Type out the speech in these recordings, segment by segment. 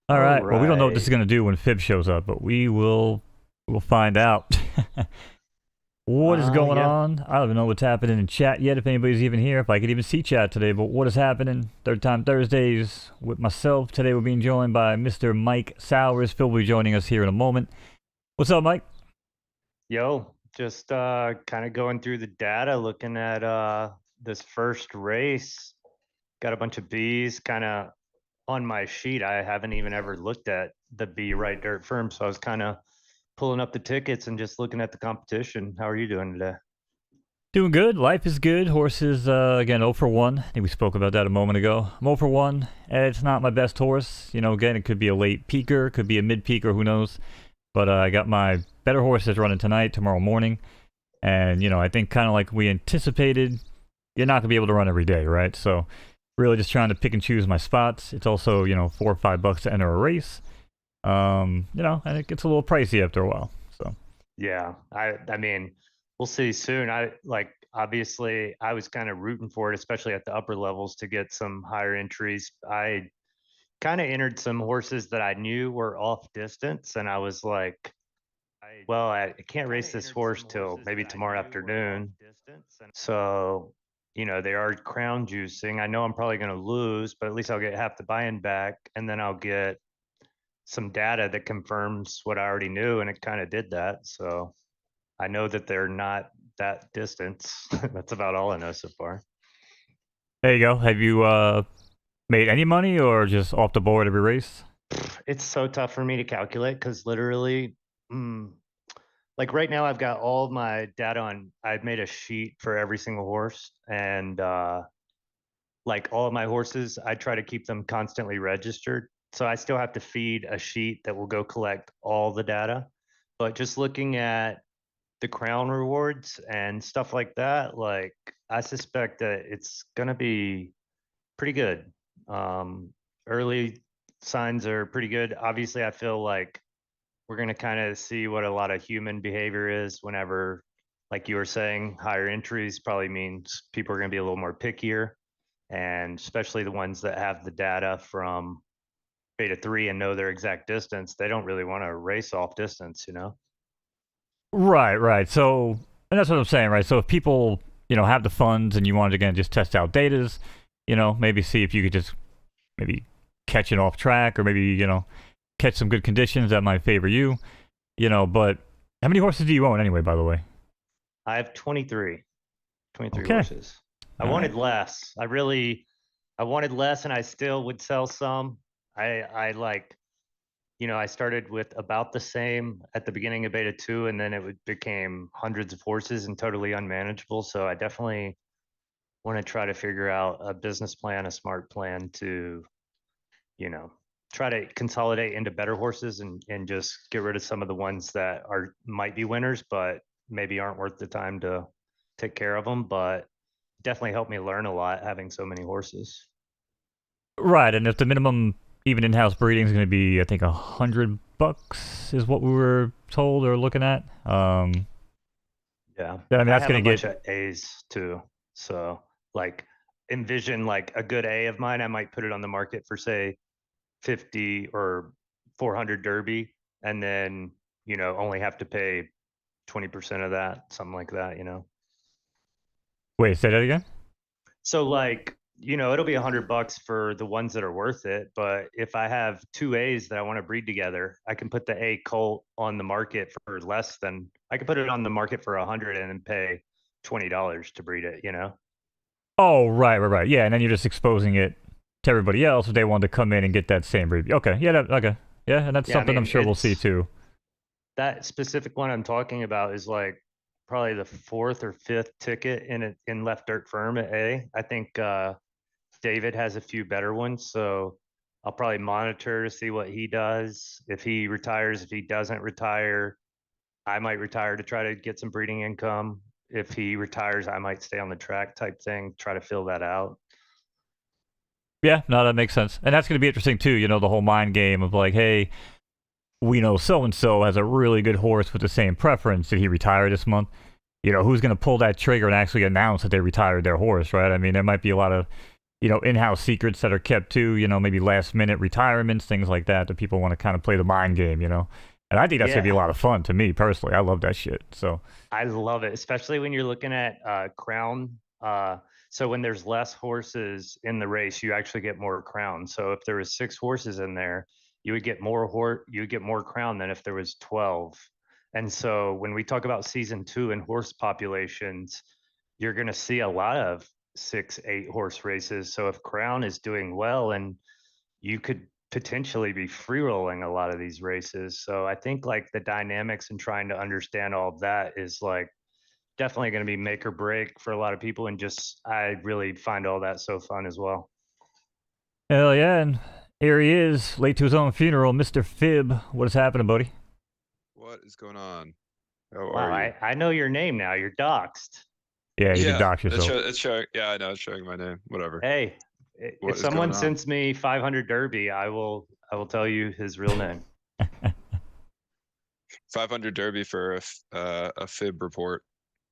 All All right. Well, we don't know what this is right. going to do when Fib shows up, but we'll find out. What is going Yeah. on? I don't even know what's happening in chat yet, if anybody's even here, if I could even see chat today, but what is happening? Third Time Thursdays with myself. Today we're being joined by Mr. Mike Sowers. Phil will be joining us here in a moment. What's up, Mike? Yo, just kind of going through the data, looking at this first race. Got a bunch of Bs kind of on my sheet. I haven't even ever looked at the B right dirt firm, so I was kind of pulling up the tickets and just looking at the competition. How are you doing today? Doing good. Life is good. Horses, again, 0 for 1. I think we spoke about that a moment ago. I'm 0 for 1. It's not my best horse. You know, again, it could be a late peaker, could be a mid peaker, who knows. But I got my better horses running tonight, tomorrow morning. And, you know, I think kind of like we anticipated, you're not going to be able to run every day, right? So really just trying to pick and choose my spots. It's also, you know, $4 or $5 to enter a race. You know, and it gets a little pricey after a while. So Yeah, I mean, we'll see soon. I like obviously I was kind of rooting for it, especially at the upper levels to get some higher entries. I kind of entered some horses that I knew were off distance, and I was like, well, I can't race this horse till maybe tomorrow afternoon. So, they are crown juicing. I know I'm probably going to lose, but at least I'll get half the buy-in back, and then I'll get some data that confirms what I already knew, and it kind of did that. So I know that they're not that distance. That's about all I know so far. there you go. Have you made any money or just off the board every race? It's so tough for me to calculate because literally, mm, like right now, I've got all of my data on. I've made a sheet for every single horse, and like all of my horses, I try to keep them constantly registered. So I still have to feed a sheet that will go collect all the data. But just looking at the crown rewards and stuff like that, like I suspect that it's gonna be pretty good. Um, Early signs are pretty good. Obviously, I feel like we're gonna kind of see what a lot of human behavior is whenever, like you were saying, higher entries probably means people are gonna be a little more pickier, and especially the ones that have the data from beta 3 and know their exact distance, they don't really want to race off distance. Right, right. So, and that's what I'm saying, right? So if people, you know, have the funds and you wanted to again just test out datas, you know, maybe see if you could just maybe catch it off track or maybe, you know, catch some good conditions that might favor you, you know, but how many horses do you own anyway, by the way? I have 23 Okay. horses. I All right. wanted less. I wanted less, and I still would sell some. I like, I started with about the same at the beginning of beta 2, and then became hundreds of horses and totally unmanageable. So I definitely want to try to figure out a business plan, a smart plan to, you know, try to consolidate into better horses and just get rid of some of the ones that are might be winners, but maybe aren't worth the time to take care of them. But definitely helped me learn a lot having so many horses. Right, and if the minimum even in-house breeding is going to be, I think, $100 is what we were told or looking at. Yeah. I mean, I that's have a going to bunch get of A's too. So like envision like a good A of mine, I might put it on the market for say 50 or 400 Derby, and then, only have to pay 20% of that, something like that. wait, say that again. So like, it'll be $100 for the ones that are worth it. But if I have two A's that I want to breed together, I can put the A colt on the market for less than I could put it on the market for 100 and then pay $20 to breed it. Oh, right, right, right. Yeah, and then you're just exposing it to everybody else if they want to come in and get that same review. Okay, yeah, okay. Yeah, and that's Yeah, I something I'm mean, sure we'll see it's too. that specific one I'm talking about is like probably the fourth or fifth ticket in left dirt firm at A. I think David has a few better ones, so I'll probably monitor to see what he does. If he retires, if he doesn't retire, I might retire to try to get some breeding income. If he retires, I might stay on the track type thing, try to fill that out. Yeah, no, that makes sense. And that's going to be interesting too, you know, the whole mind game of like, hey, we know so and so has a really good horse with the same preference. Did he retire this month? You know, who's going to pull that trigger and actually announce that they retired their horse, right? I mean, there might be a lot of in-house secrets that are kept too, maybe last-minute retirements, things like that people want to kind of play the mind game, And I think that's going to be a lot of fun to me, personally. I love that shit, so. I love it, especially when you're looking at crown. So when there's less horses in the race, you actually get more crown. So if there was 6 horses in there, you would get more crown than if there was 12. And so when we talk about season 2 and horse populations, you're going to see a lot of 6, 8 horse races. So if crown is doing well, and you could potentially be free rolling a lot of these races. So I think like the dynamics and trying to understand all of that is like definitely going to be make or break for a lot of people. And just, I really find all that so fun as well. Hell yeah, and here he is, late to his own funeral, Mr. Fib. What is happening, buddy? What is going on? How are you? I know your name now. You're doxxed. Yeah, you can dox yourself. It's showing. Yeah, I know. It's showing my name. Whatever. Hey, if someone sends me 500 Derby, I will tell you his real name. 500 Derby for a Fib report.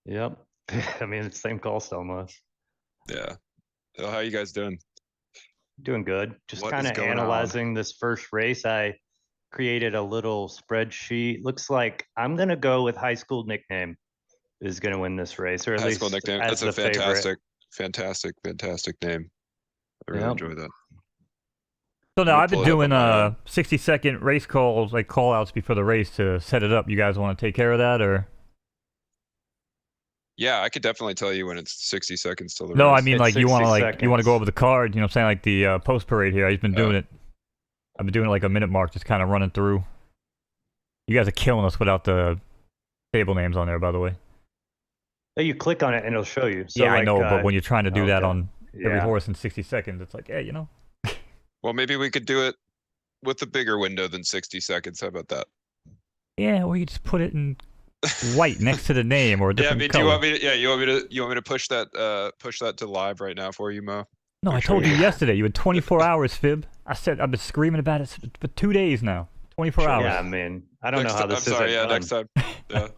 Yep. I mean, it's the same call almost. Yeah. How are you guys doing? Doing good. Just kind of analyzing this first race. I created a little spreadsheet. Looks like I'm going to go with high school nickname is going to win this race, or at least high school nickname. That's a fantastic name. I really enjoy that. So now I've been doing 60-second race calls, like call outs before the race to set it up. You guys want to take care of that, or? Yeah, I could definitely tell you when it's 60 seconds till the race. No, I mean like you want to go over the card. I'm saying, like the post parade here. I've been doing it. I've been doing it like a minute mark, just kind of running through. You guys are killing us without the table names on there, by the way. You click on it and it'll show you. So yeah, I know, but when you're trying to do that on every Yeah. horse in 60 seconds, it's like, hey, Well, maybe we could do it with a bigger window than 60 seconds. How about that? Yeah, or you just put it in white next to the name or a different do color. you want me to push that to live right now for you, Mo? No, I told you yesterday. You had 24 hours, Fib. I said I've been screaming about it for 2 days now. 24 hours. Yeah, I mean, I don't know how this is. Next time. Yeah.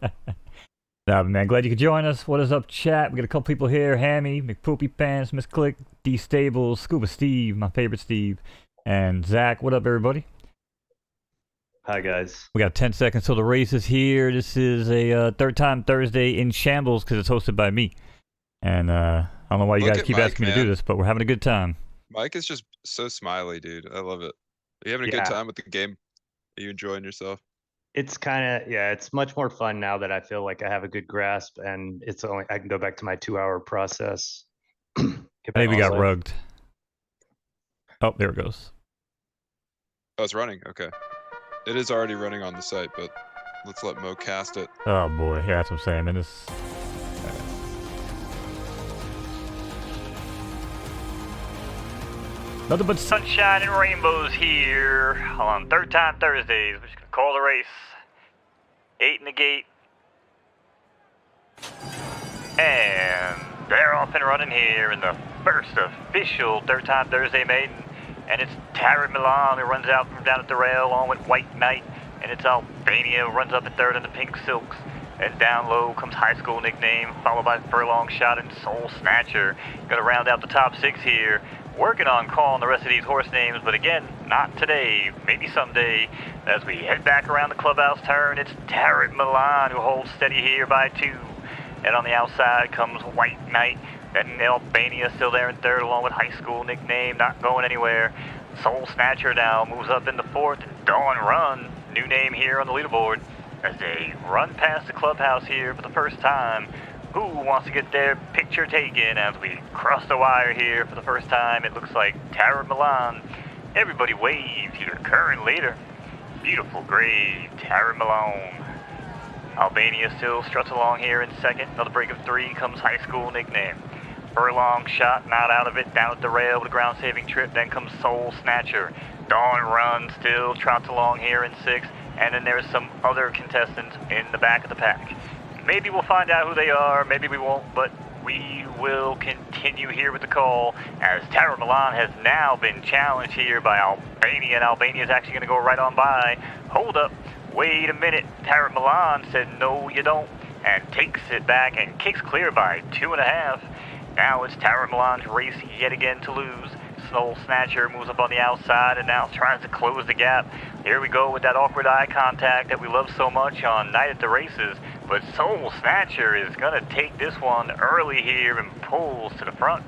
Nah, man, glad you could join us. What is up, chat? We got a couple people here. Hammy, McPoopy Pants, Miss Click, D Stables, Scuba Steve, my favorite Steve, and Zach. What up, everybody? Hi, guys. We got 10 seconds till the race is here. This is a third time Thursday in shambles because it's hosted by me. And I don't know why you guys keep asking me to do this, but we're having a good time. Mike is just so smiley, dude. I love it. Are you having a good time with the game? Are you enjoying yourself? It's kind of, it's much more fun now that I feel like I have a good grasp, and I can go back to my 2-hour process. I think we got rugged. Oh, there it goes. Oh, it's running. Okay. It is already running on the site, but let's let Mo cast it. Oh boy, yeah, that's what I'm saying, man. Nothing but sunshine and rainbows here on Third Time Thursdays. We're just gonna call the race. 8 in the gate. And they're off and running here in the first official Third Time Thursday maiden. And it's Taryn Milan who runs out from down at the rail along with White Knight. And it's Albania who runs up at third in the Pink Silks. And down low comes High School Nickname, followed by Furlong Shot and Soul Snatcher. Gonna round out the top 6 here. Working on calling the rest of these horse names, but again, not today, maybe someday. As we head back around the clubhouse turn, it's Taryn Milan who holds steady here by 2. And on the outside comes White Knight. And Albania still there in third, along with High School Nickname, not going anywhere. Soul Snatcher now moves up in the 4th. Dawn Run, new name here on the leaderboard, as they run past the clubhouse here for the first time. Who wants to get their picture taken as we cross the wire here for the first time? It looks like Taryn Milan. Everybody wave to your current leader. Beautiful grave, Taryn Milan. Albania still struts along here in second. Another break of 3 comes High School Nickname. Furlong Shot, not out of it, down at the rail with a ground saving trip. Then comes Soul Snatcher. Dawn Run still trots along here in 6th. And then there's some other contestants in the back of the pack. Maybe we'll find out who they are, maybe we won't, but we will continue here with the call as Taryn Milan has now been challenged here by Albania, and Albania is actually going to go right on by. Hold up, wait a minute. Taryn Milan said, no, you don't, and takes it back and kicks clear by 2.5. Now it's Tower Milan's race yet again to lose. Soul Snatcher moves up on the outside and now tries to close the gap. Here we go with that awkward eye contact that we love so much on Night at the Races. But Soul Snatcher is going to take this one early here and pulls to the front.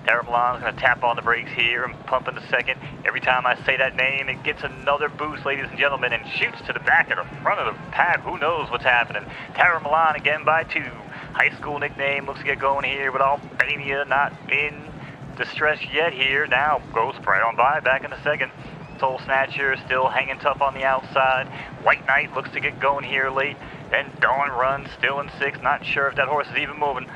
Tower Milan's going to tap on the brakes here and pump in the second. Every time I say that name, it gets another boost, ladies and gentlemen, and shoots to the back of the front of the pack. Who knows what's happening? Tower Milan again by 2. High school nickname looks to get going here with Albania not in distress yet here. Now goes right on by, back in the second. Soul Snatcher still hanging tough on the outside. White Knight looks to get going here late. Then Dawn Run still in 6. Not sure if that horse is even moving.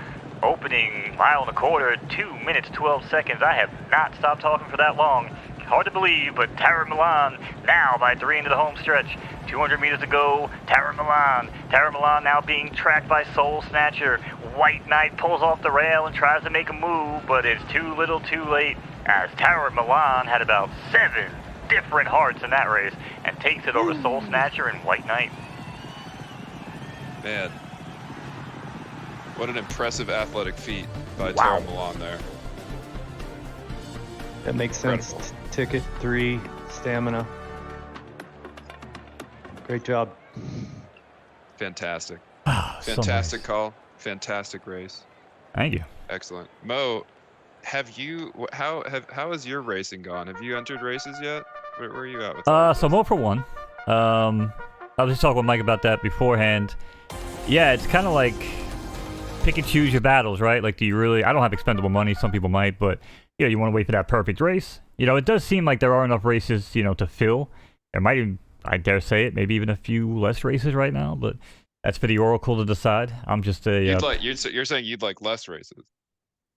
Opening mile and a quarter, 2 minutes, 12 seconds. I have not stopped talking for that long. Hard to believe, but Tower Milan now by 3 into the home stretch. 200 meters to go, Tower Milan. Tower Milan now being tracked by Soul Snatcher. White Knight pulls off the rail and tries to make a move, but it's too little too late, as Tower Milan had about 7 different hearts in that race and takes it over Soul Snatcher and White Knight. Man. What an impressive athletic feat by Wow. Tower Milan there. That makes sense. Incredible. Ticket 3, stamina. Great job. Fantastic. So Fantastic nice. call. Fantastic race. Thank you. Excellent. Mo, have you, how has your racing gone? Have you entered races yet? Where are you at with that? So more for one. I was just talking with Mike about that beforehand. Yeah, it's kind of like pick and choose your battles, right? Like, do you really? I don't have expendable money. Some people might, but you want to wait for that perfect race. It does seem like there are enough races, to fill. There might even, I dare say it, maybe even a few less races right now, but that's for the Oracle to decide. I'm just a. You're saying you'd like less races.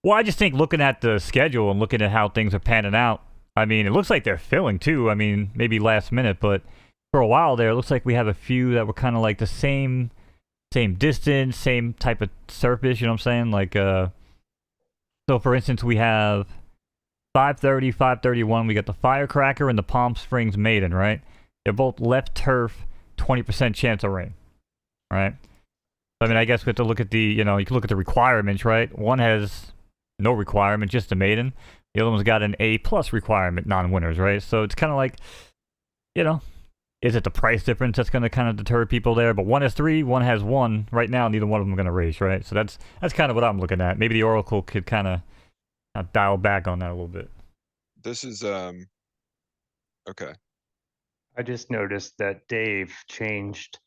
Well, I just think looking at the schedule and looking at how things are panning out, I mean, it looks like they're filling too. I mean, maybe last minute, but for a while there, it looks like we have a few that were kind of like the same distance, same type of surface, you know what I'm saying? Like, so for instance, we have 530, 531, we got the Firecracker and the Palm Springs Maiden, right? They're both left turf, 20% chance of rain, right? I mean, I guess we have to look at the, you can look at the requirements, right? One has no requirement, just the Maiden. The other one's got an A+ requirement, non-winners, right? So it's kind of like, is it the price difference that's going to kind of deter people there? But one has 3, one has 1. Right now, neither one of them are going to race, right? So that's kind of what I'm looking at. Maybe the Oracle could kind of dial back on that a little bit. This is, okay. I just noticed that Dave changed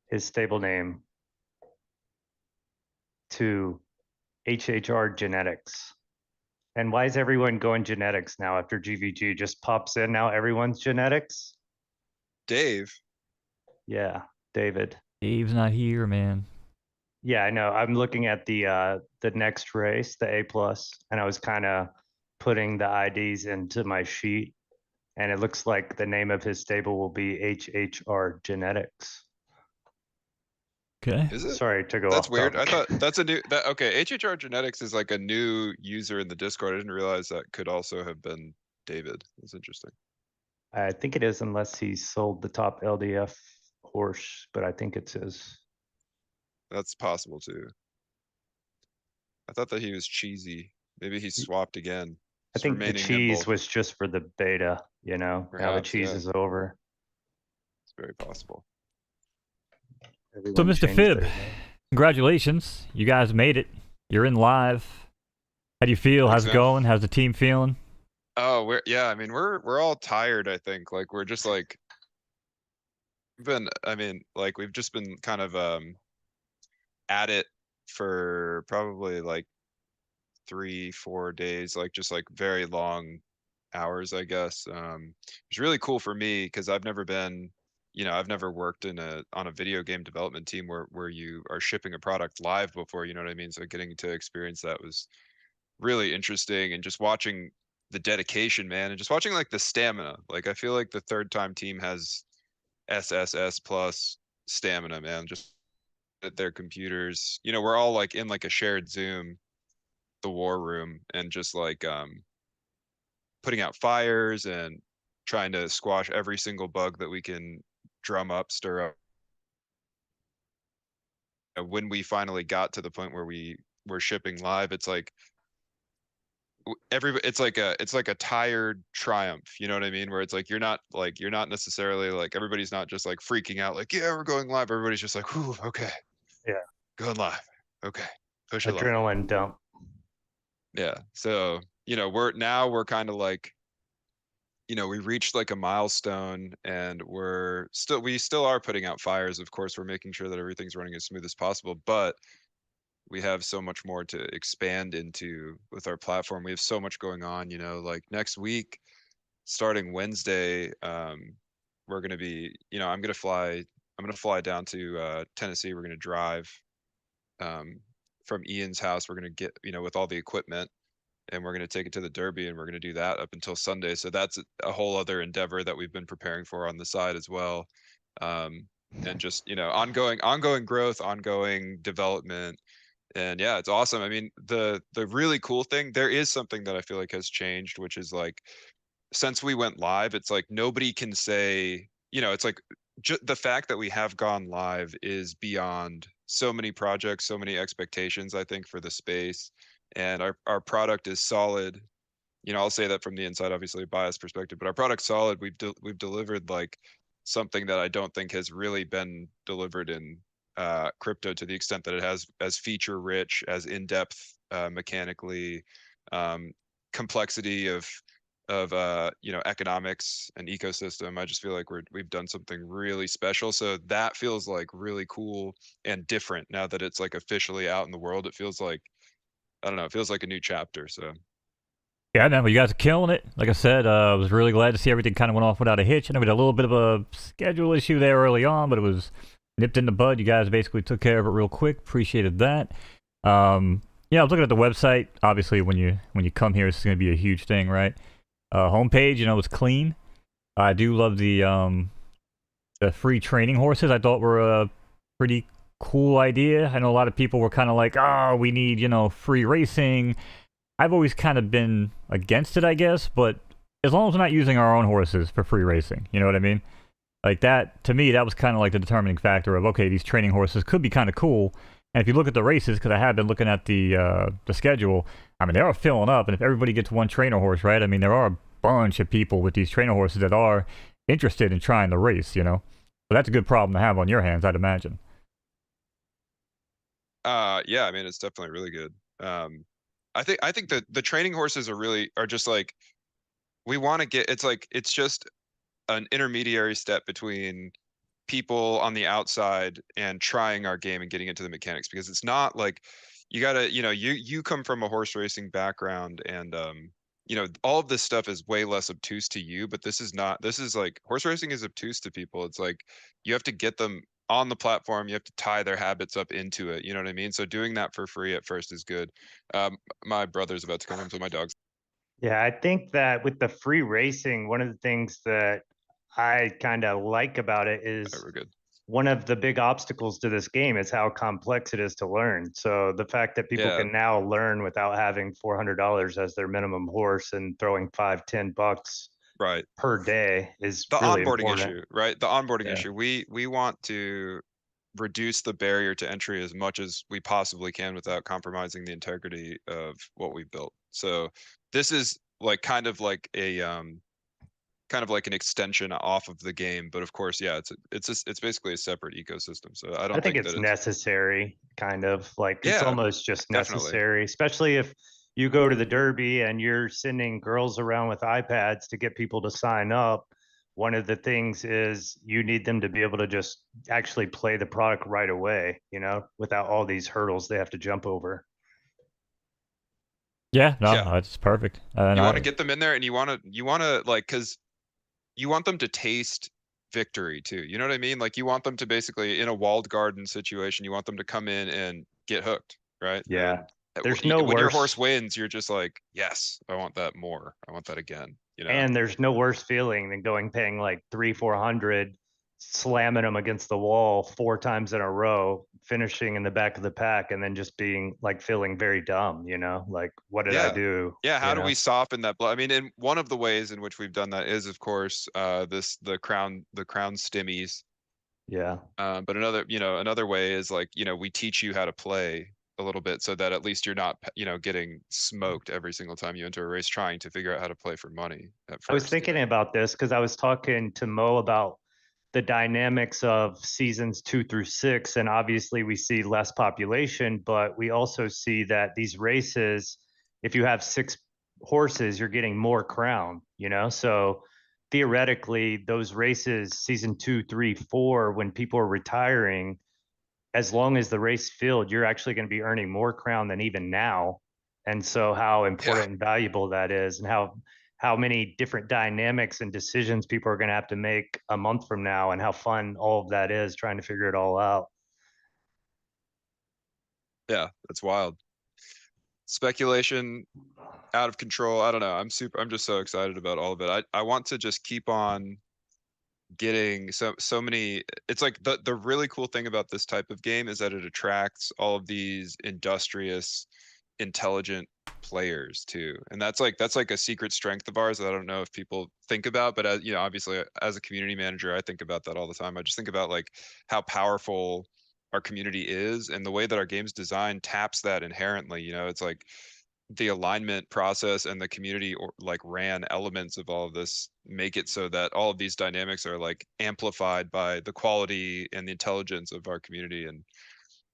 his stable name to HHR Genetics. And why is everyone going genetics now after GVG just pops in? Now everyone's genetics? Dave, Yeah, David. Dave's not here, man. Yeah, I know. I'm looking at the next race, the A+, and I was kind of putting the IDs into my sheet, and it looks like the name of his stable will be HHR Genetics. Okay. is it? Sorry to go That's off weird. I topic. thought that's a new, okay, HHR Genetics is like a new user in the Discord. I didn't realize that could also have been David. That's interesting. I think it is, unless he sold the top LDF horse, but I think it's his. That's possible too. I thought that he was cheesy. Maybe he swapped again. I Just think the remaining cheese nimble. was just for the beta, now the Perhaps, cheese yeah. is over. It's very possible. So, Everyone Mr. changed Phibb, their name. congratulations. You guys made it. You're in live. How do you feel? Thanks, How's it man. going? How's the team feeling? Oh, I mean, we're all tired, I think. Like, we're just like, we've just been kind of, at it for probably like 3-4 days, like just like very long hours, I guess. It's really cool for me because I've never been, I've never worked on a video game development team where you are shipping a product live before, you know what I mean? So getting to experience that was really interesting, and just watching the dedication, man, and just watching like the stamina. Like, I feel like the third time team has SSS plus stamina, man, just at their computers. We're all like in like a shared Zoom, the war room, and just like putting out fires and trying to squash every single bug that we can drum up, stir up. When we finally got to the point where we were shipping live, it's like everybody, it's like a tired triumph, you know what I mean? Where it's like, you're not necessarily like, everybody's not just like freaking out, like, yeah, we're going live. Everybody's just like, whew, okay, Yeah. going live. Okay, push it live. Adrenaline dump. Yeah. So, we're kind of like, we reached like a milestone, and we still are putting out fires. Of course, we're making sure that everything's running as smooth as possible, but we have so much more to expand into with our platform. We have so much going on, like next week, starting Wednesday, we're going to be, I'm going to fly down to Tennessee. We're going to drive from Ian's house. We're going to get, with all the equipment, and we're going to take it to the Derby, and we're going to do that up until Sunday. So that's a whole other endeavor that we've been preparing for on the side as well. And just, ongoing growth, ongoing development. And yeah, it's awesome. I mean, the really cool thing, there is something that I feel like has changed, which is like, since we went live, it's like nobody can say, it's like the fact that we have gone live is beyond so many projects, so many expectations, I think, for the space. And our product is solid. I'll say that from the inside, obviously a biased perspective, but our product's solid. We've delivered like something that I don't think has really been delivered in crypto to the extent that it has, as feature rich, as in-depth mechanically, complexity of economics and ecosystem. I just feel like we've done something really special. So that feels like really cool and different now that it's like officially out in the world. It feels like, I don't know, it feels like a new chapter. So Yeah, man, well, you guys are killing it. Like I said, I was really glad to see everything kind of went off without a hitch. I know we had a little bit of a schedule issue there early on, but it was nipped in the bud. You guys basically took care of it real quick. Appreciated that. Yeah, I was looking at the website. Obviously, when you come here, this is going to be a huge thing, right? Homepage, it's clean. I do love the free training horses. I thought were a pretty cool idea. I know a lot of people were kind of like, oh, we need, free racing. I've always kind of been against it, I guess, but as long as we're not using our own horses for free racing, you know what I mean? Like that, to me, that was kind of like the determining factor of, okay, these training horses could be kind of cool. And if you look at the races, because I have been looking at the schedule, I mean, they are filling up. And if everybody gets one trainer horse, right? I mean, there are a bunch of people with these trainer horses that are interested in trying the race, So that's a good problem to have on your hands, I'd imagine. yeah, I mean, it's definitely really good. I think that the training horses are just like, we want to get, it's just an intermediary step between people on the outside and trying our game and getting into the mechanics, because it's not like you gotta, you come from a horse racing background, and all of this stuff is way less obtuse to you, but this is like, horse racing is obtuse to people. It's like, you have to get them on the platform, you have to tie their habits up into it, you know what I mean? So doing that for free at first is good. My brother's about to come home, so my dog's. Yeah, I think that with the free racing, one of the things that I kind of like about it is We're good. one of the big obstacles to this game is how complex it is to learn. So the fact that people Yeah. can now learn without having $400 as their minimum horse and throwing $5-10 Right. per day is The really onboarding important. issue, right? The onboarding Yeah. issue. We want to reduce the barrier to entry as much as we possibly can without compromising the integrity of what we've built. So this is like kind of like an extension off of the game, but of course, yeah, it's basically a separate ecosystem. So I I don't think think that it's it's, necessary, kind of like it's yeah, almost just definitely. necessary, especially if you go to the Derby and you're sending girls around with iPads to get people to sign up. One of the things is you need them to be able to just actually play the product right away, without all these hurdles they have to jump over. Yeah, no, Yeah. that's perfect. You want to get them in there, and you want to like, because you want them to taste victory too. You know what I mean? Like, you want them to basically, in a walled garden situation, you want them to come in and get hooked, right? Yeah. And There's no when your horse worse, wins, you're just like, yes, I want that more. I want that again. and there's no worse feeling than paying like 300-400, slamming them against the wall 4 times in a row, finishing in the back of the pack, and then just being like feeling very dumb, like, what did I Yeah. do? Yeah, how do we soften that blow? I mean, and one of the ways in which we've done that is, of course, the crown stimmies. Yeah. But another way is like, we teach you how to play. a little bit so that at least you're not, you know, getting smoked every single time you enter a race trying to figure out how to play for money at I was first. thinking about this because I was talking to Mo about the dynamics of seasons 2 through 6, and obviously we see less population, but we also see that these races, if you have 6 horses, you're getting more crown, you know? So theoretically, those races, season 2, 3, 4, when people are retiring, as long as the race filled, you're actually going to be earning more crown than even now. And so how important and valuable that is, and how many different dynamics and decisions people are going to have to make a month from now, and how fun all of that is trying to figure it all out. Yeah, that's wild. Speculation out of control. I don't know. I'm just so excited about all of it. I want to just keep on getting so many. It's like the really cool thing about this type of game is that it attracts all of these industrious, intelligent players too. And that's like a secret strength of ours that I don't know if people think about, but as you know, obviously as a community manager, I think about that all the time. I just think about like how powerful our community is, and the way that our game's designed taps that inherently. You know, it's like the alignment process and the community or like ran elements of all of this make it so that all of these dynamics are like amplified by the quality and the intelligence of our community. And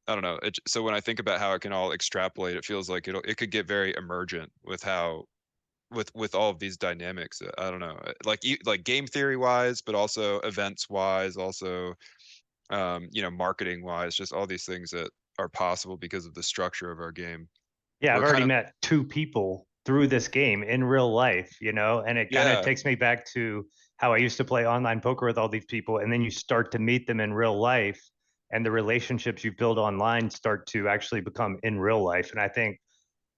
I don't know. So when I think about how it can all extrapolate, it feels like it could get very emergent with how with all of these dynamics. I don't know, like game theory wise, but also events wise, also you know, marketing wise, just all these things that are possible because of the structure of our game. Yeah, I've We're kind already of met 2 people through this game in real life, you know, and it kind of yeah, takes me back to how I used to play online poker with all these people, and then you start to meet them in real life, and the relationships you build online start to actually become in real life. And I think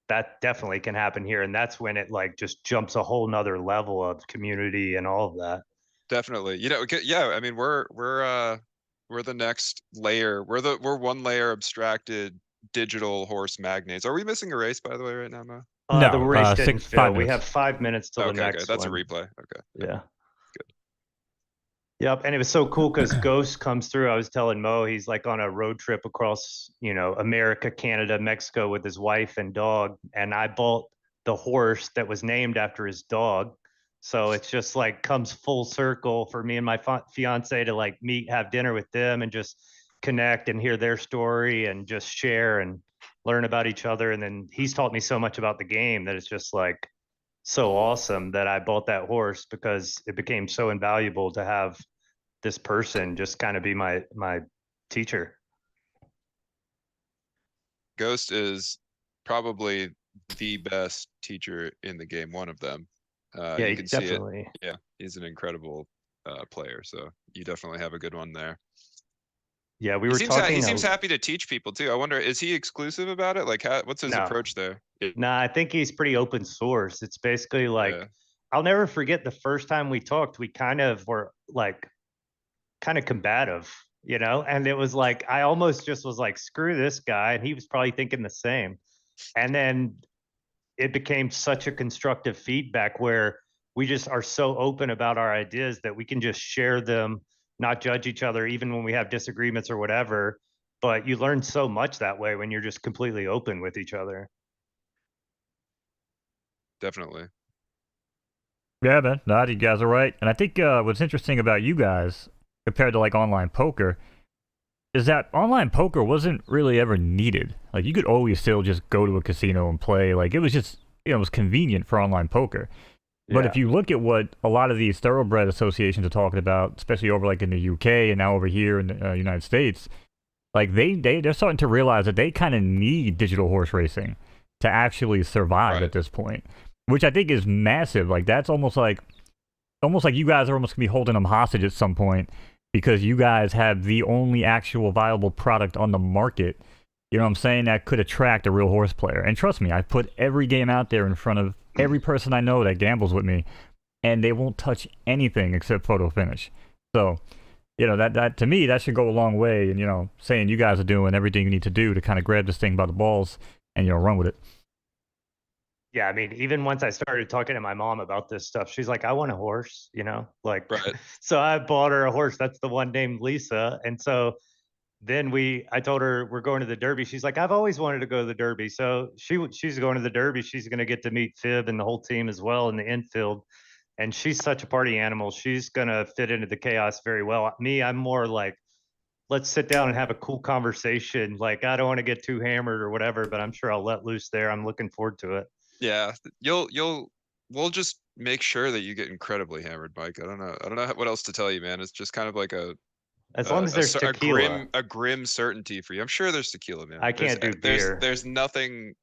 that definitely can happen here, and that's when it like just jumps a whole nother level of community and all of that. definitely. You know, yeah, I mean, we're the next layer. We're one layer abstracted digital horse magnates. Are we missing a race, by the way, right now, Mo? The No, race didn't 5 fill. We minutes. have 5 minutes till the Okay, next that's a one. replay. Okay. Yeah. Good. Yep, and it was so cool because Ghost comes through. I was telling Mo he's like on a road trip across, you know, America, Canada, Mexico with his wife and dog, and I bought the horse that was named after his dog. So it's just like comes full circle for me and my fiance to like meet, have dinner with them, and just connect and hear their story and just share and learn about each other. And then he's taught me so much about the game that it's just like so awesome that I bought that horse, because it became so invaluable to have this person just kind of be my teacher. Ghost is probably the best teacher in the game, one of them. Yeah, You he can see it. definitely. Yeah, he's an incredible player. So you definitely have a good one there. Yeah, we He were seems he talking. seems happy to teach people too. I wonder, is he exclusive about it? Like, what's his No, approach there? no, I think he's pretty open source. It's basically Yeah, like, I'll never forget the first time we talked. We kind of were like kind of combative, you know, and it was like I almost just was like, screw this guy, and he was probably thinking the same. And then it became such a constructive feedback where we just are so open about our ideas that we can just share them, not judge each other, even when we have disagreements or whatever. But you learn so much that way when you're just completely open with each other. definitely. Yeah, man. No, you guys are right. And I think what's interesting about you guys compared to like online poker is that online poker wasn't really ever needed. Like you could always still just go to a casino and play. Like it was just, you know, it was convenient for online poker. But if you look at what a lot of these thoroughbred associations are talking about, especially over like in the UK and now over here in the United States, like they're starting to realize that they kind of need digital horse racing to actually survive Right. at this point, which I think is massive. Like that's almost like you guys are almost gonna be holding them hostage at some point because you guys have the only actual viable product on the market. You know what I'm saying? That could attract a real horse player. And trust me, I put every game out there in front of every person I know that gambles with me, and they won't touch anything except photo finish. So, you know, that to me, that should go a long way. And, you know, saying you guys are doing everything you need to do to kind of grab this thing by the balls and, you know, run with it. Yeah, I mean, even once I started talking to my mom about this stuff, she's like, I want a horse, you know, like, Right. so I bought her a horse. That's the one named Lisa. And so then I told her we're going to the Derby. She's like, I've always wanted to go to the Derby. So she's going to the Derby. She's going to get to meet Fib and the whole team as well in the infield. And she's such a party animal. She's going to fit into the chaos very well. Me, I'm more like, let's sit down and have a cool conversation. Like, I don't want to get too hammered or whatever, but I'm sure I'll let loose there. I'm looking forward to it. Yeah, we'll just make sure that you get incredibly hammered, Mike. I don't know what else to tell you, man. It's just kind of like as long as there's tequila. a grim certainty for you. I'm sure there's tequila, man. I can't do beer. There's nothing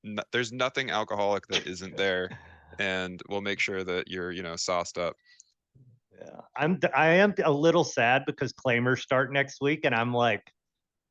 alcoholic that isn't there, and we'll make sure that you're sauced up. Yeah, I am a little sad because claimers start next week, and I'm like,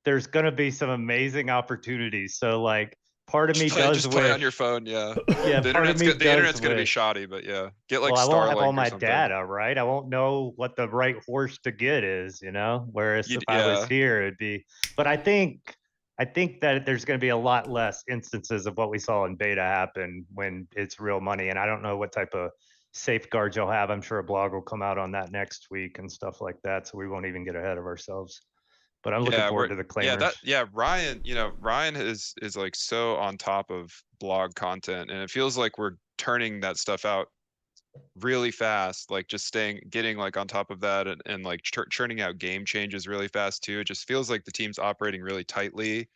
there's gonna be some amazing opportunities. So like, part of me does just play on your phone, yeah. Yeah, the internet's gonna be shoddy, but yeah, get like I won't have all Starlink my or something. data, right? I won't know what the right horse to get is, Whereas if I was here, it'd be. But I think that there's going to be a lot less instances of what we saw in beta happen when it's real money, and I don't know what type of safeguards you'll have. I'm sure a blog will come out on that next week and stuff like that, so we won't even get ahead of ourselves. But I'm looking forward to the claimers. Ryan is like so on top of blog content, and it feels like we're turning that stuff out really fast, like just getting like on top of that, and like churning out game changes really fast too. It just feels like the team's operating really tightly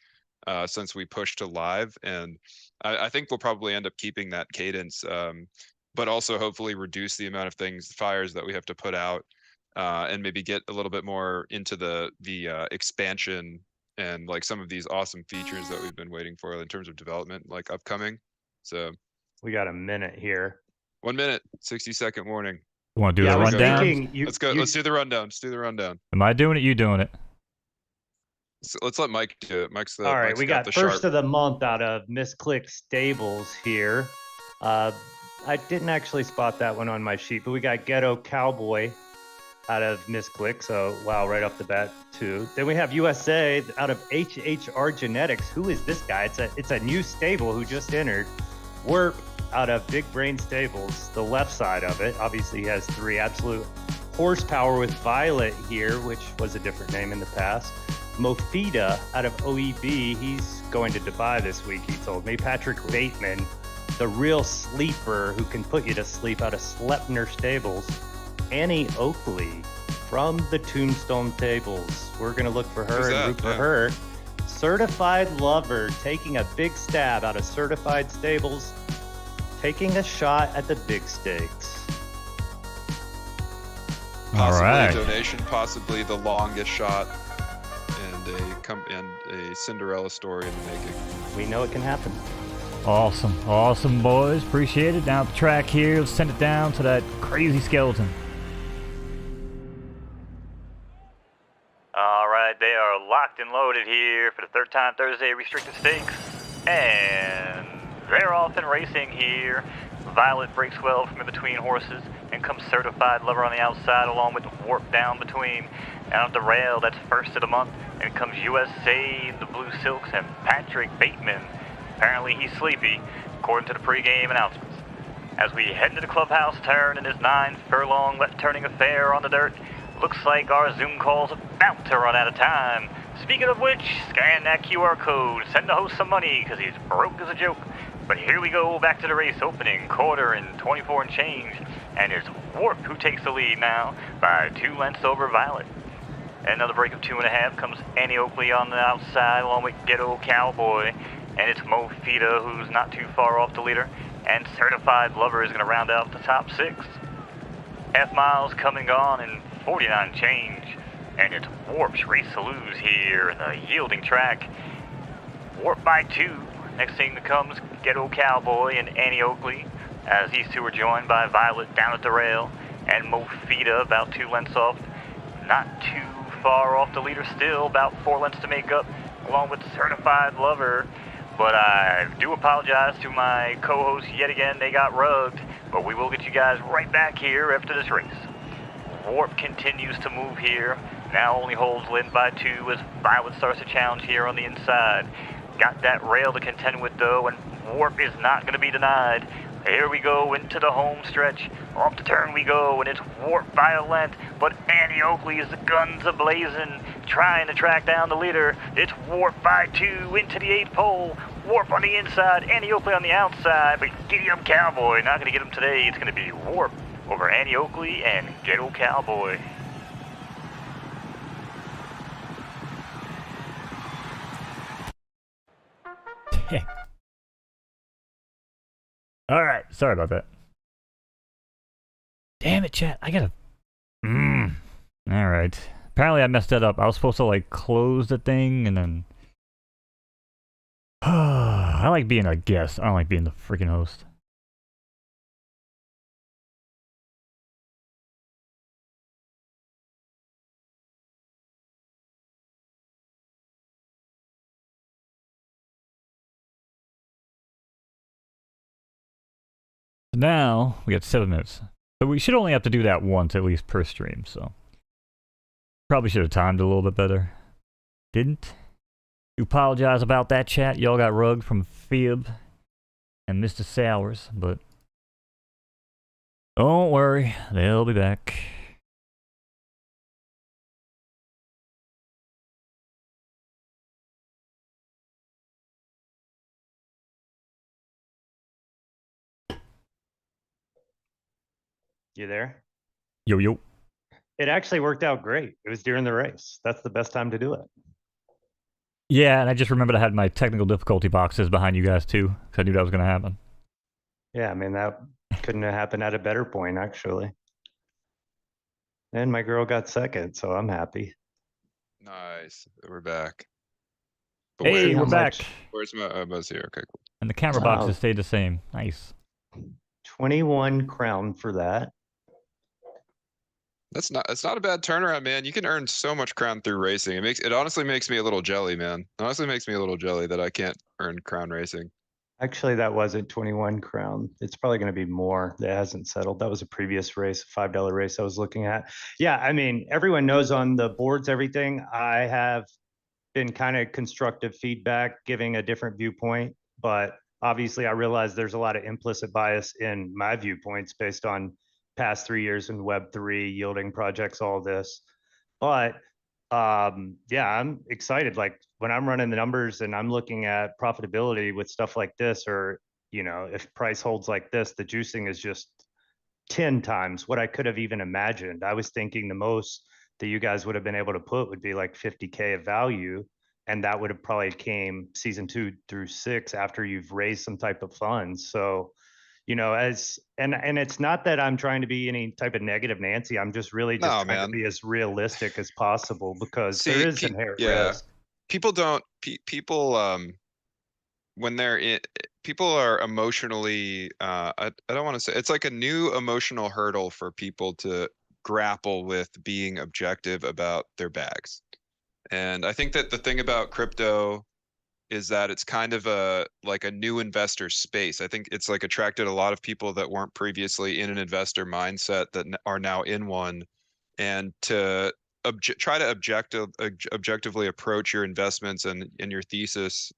since we pushed to live, and I think we'll probably end up keeping that cadence, but also hopefully reduce the amount of fires that we have to put out, and maybe get a little bit more into the expansion and like some of these awesome features that we've been waiting for in terms of development, like upcoming. So we got a minute here. 1 minute, 60-second warning. You want to do the rundown? Let's go. Let's do the rundown. Let's do the rundown. Am I doing it? You doing it? So let's let Mike do it. All right, we got first of the month out of Misclick Stables here. I didn't actually spot that one on my sheet, but we got Ghetto Cowboy out of Misclick. So wow, right off the bat too. Then we have USA out of HHR Genetics. Who is this guy? It's a new stable who just entered. Werp out of Big Brain Stables, the left side of it. Obviously he has 3 absolute horsepower with Violet here, which was a different name in the past. Mofida out of OEB, he's going to Dubai this week, he told me. Patrick Bateman, the real sleeper who can put you to sleep out of Slepner Stables. Annie Oakley from the Tombstone Tables. We're going to look for her and root for her. Certified Lover taking a big stab out of Certified Stables, taking a shot at the big stakes. Possibly a donation, possibly the longest shot, and a Cinderella story in the making. We know it can happen. Awesome, boys. Appreciate it. Down the track here. Let's send it down to that crazy skeleton. All right, they are locked and loaded here for the third time Thursday restricted stakes, and they're off and racing here. Violet breaks well from in between horses, and comes Certified Lover on the outside, along with Warp down between. Out of the rail, that's first of the month, and comes USA, the Blue Silks, and Patrick Bateman. Apparently he's sleepy, according to the pregame announcements. As we head into the clubhouse turn in this 9-furlong left-turning affair on the dirt, looks like our Zoom call's about to run out of time. Speaking of which, scan that QR code, send the host some money, because he's broke as a joke. But here we go, back to the race opening, quarter and 24 and change. And it's Warp who takes the lead now by 2 lengths over Violet. Another break of 2.5 comes Annie Oakley on the outside, along with Ghetto Cowboy. And it's Mofida, who's not too far off the leader. And Certified Lover is going to round out the top 6. Half miles come and gone in 49 change. And it's Warp's race to lose here in the yielding track. Warp by 2. Next thing that comes, Ghetto Cowboy and Annie Oakley, as these two are joined by Violet down at the rail, and Mofida about 2 lengths off. Not too far off the leader still, about 4 lengths to make up, along with Certified Lover. But I do apologize to my co-hosts yet again, they got rugged, but we will get you guys right back here after this race. Warp continues to move here, now only holds Lynn by 2 as Violet starts to challenge here on the inside. Got that rail to contend with though, and Warp is not going to be denied. Here we go into the home stretch. Off the turn we go, and it's Warp by a length, but Annie Oakley is the guns a-blazing. trying to track down the leader. It's Warp by 2 into the 8th pole. Warp on the inside, Annie Oakley on the outside. But Giddy Up Cowboy, not going to get him today. It's going to be Warp over Annie Oakley and Ghetto Cowboy. All right, sorry about that. Damn it, chat. I gotta. All right. Apparently, I messed that up. I was supposed to like close the thing and then. I like being a guest. I don't like being the freaking host. Now we got 7 minutes. So we should only have to do that once at least per stream, so. Probably should have timed it a little bit better. Didn't. You apologize about that, chat. Y'all got rugged from Fib and Mr. Sowers, but don't worry, they'll be back. You there? Yo, yo. It actually worked out great. It was during the race. That's the best time to do it. Yeah, and I just remembered I had my technical difficulty boxes behind you guys too, because I knew that was going to happen. Yeah, I mean, that couldn't have happened at a better point, actually. And my girl got second, so I'm happy. Nice. We're back. But Hey, how we're back. much- Where's my? I was here. Okay, cool. And the camera Wow. boxes stayed the same. Nice. 21 crown for that. That's not. It's not a bad turnaround, man. You can earn so much crown through racing. It honestly makes me a little jelly, man. It honestly makes me a little jelly that I can't earn crown racing. Actually, that wasn't 21 crown. It's probably going to be more. That hasn't settled. That was a previous race, a $5 race I was looking at. Yeah, I mean, everyone knows on the boards, everything. I have been kind of constructive feedback, giving a different viewpoint, but obviously I realize there's a lot of implicit bias in my viewpoints based on past 3 years in Web3, yielding projects, all this. But yeah, I'm excited. Like when I'm running the numbers and I'm looking at profitability with stuff like this, or, you know, if price holds like this, the juicing is just 10 times what I could have even imagined. I was thinking the most that you guys would have been able to put would be like 50K of value. And that would have probably came season 2 through 6 after you've raised some type of funds. So, you know, and it's not that I'm trying to be any type of negative Nancy. I'm just really just No, trying man. to be as realistic as possible because See, there is inherent yeah. risk. People don't. People when they're in. People are emotionally. I don't want to say it's like a new emotional hurdle for people to grapple with being objective about their bags. And I think that the thing about crypto is that it's kind of like a new investor space. I think it's like attracted a lot of people that weren't previously in an investor mindset that are now in one. And to try to objectively approach your investments and your thesis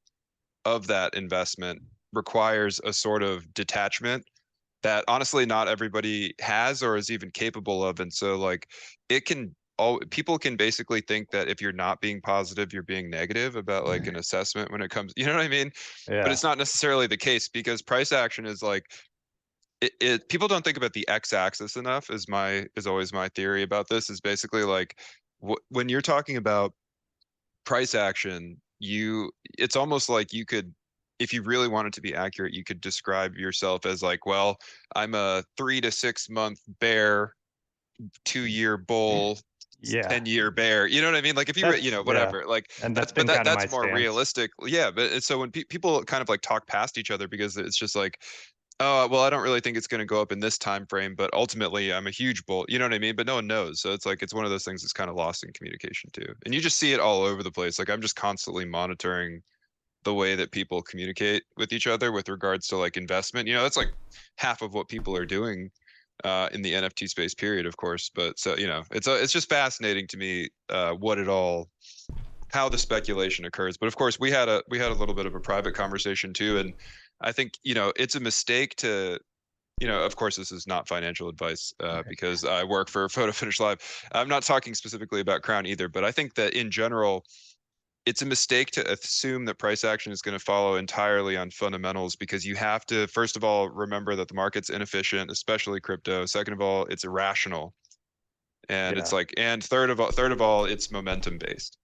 of that investment requires a sort of detachment that honestly not everybody has or is even capable of. And so like it can people can basically think that if you're not being positive, you're being negative about like an assessment when it comes, you know what I mean? Yeah. But it's not necessarily the case because price action is like people don't think about the x-axis enough is always my theory about this is basically like when you're talking about price action, it's almost like you could, if you really wanted to be accurate, you could describe yourself as like, well, I'm a 3 to 6 month bear, 2-year bull, Yeah. 10-year bear. You know what I mean? Like if you, That's- you know, yeah. whatever, like And that's been kind of that's my more stance. realistic. Yeah. But so when people kind of like talk past each other because it's just like, oh, well, I don't really think it's going to go up in this time frame, but ultimately I'm a huge bull. You know what I mean? But no one knows. So it's like it's one of those things that's kind of lost in communication too. And you just see it all over the place. Like I'm just constantly monitoring the way that people communicate with each other with regards to like investment. You know, that's like half of what people are doing in the NFT space, period, of course. But so, you know, it's just fascinating to me how the speculation occurs. But of course, we had a little bit of a private conversation too, and I think, you know, it's a mistake to you know, of course, this is not financial advice because I work for photofinish.live. I'm not talking specifically about Crown either, but I think that in general, it's a mistake to assume that price action is going to follow entirely on fundamentals, because you have to, first of all, remember that the market's inefficient, especially crypto. Second of all, it's irrational. And it's Yeah. like, and third of all, it's momentum based.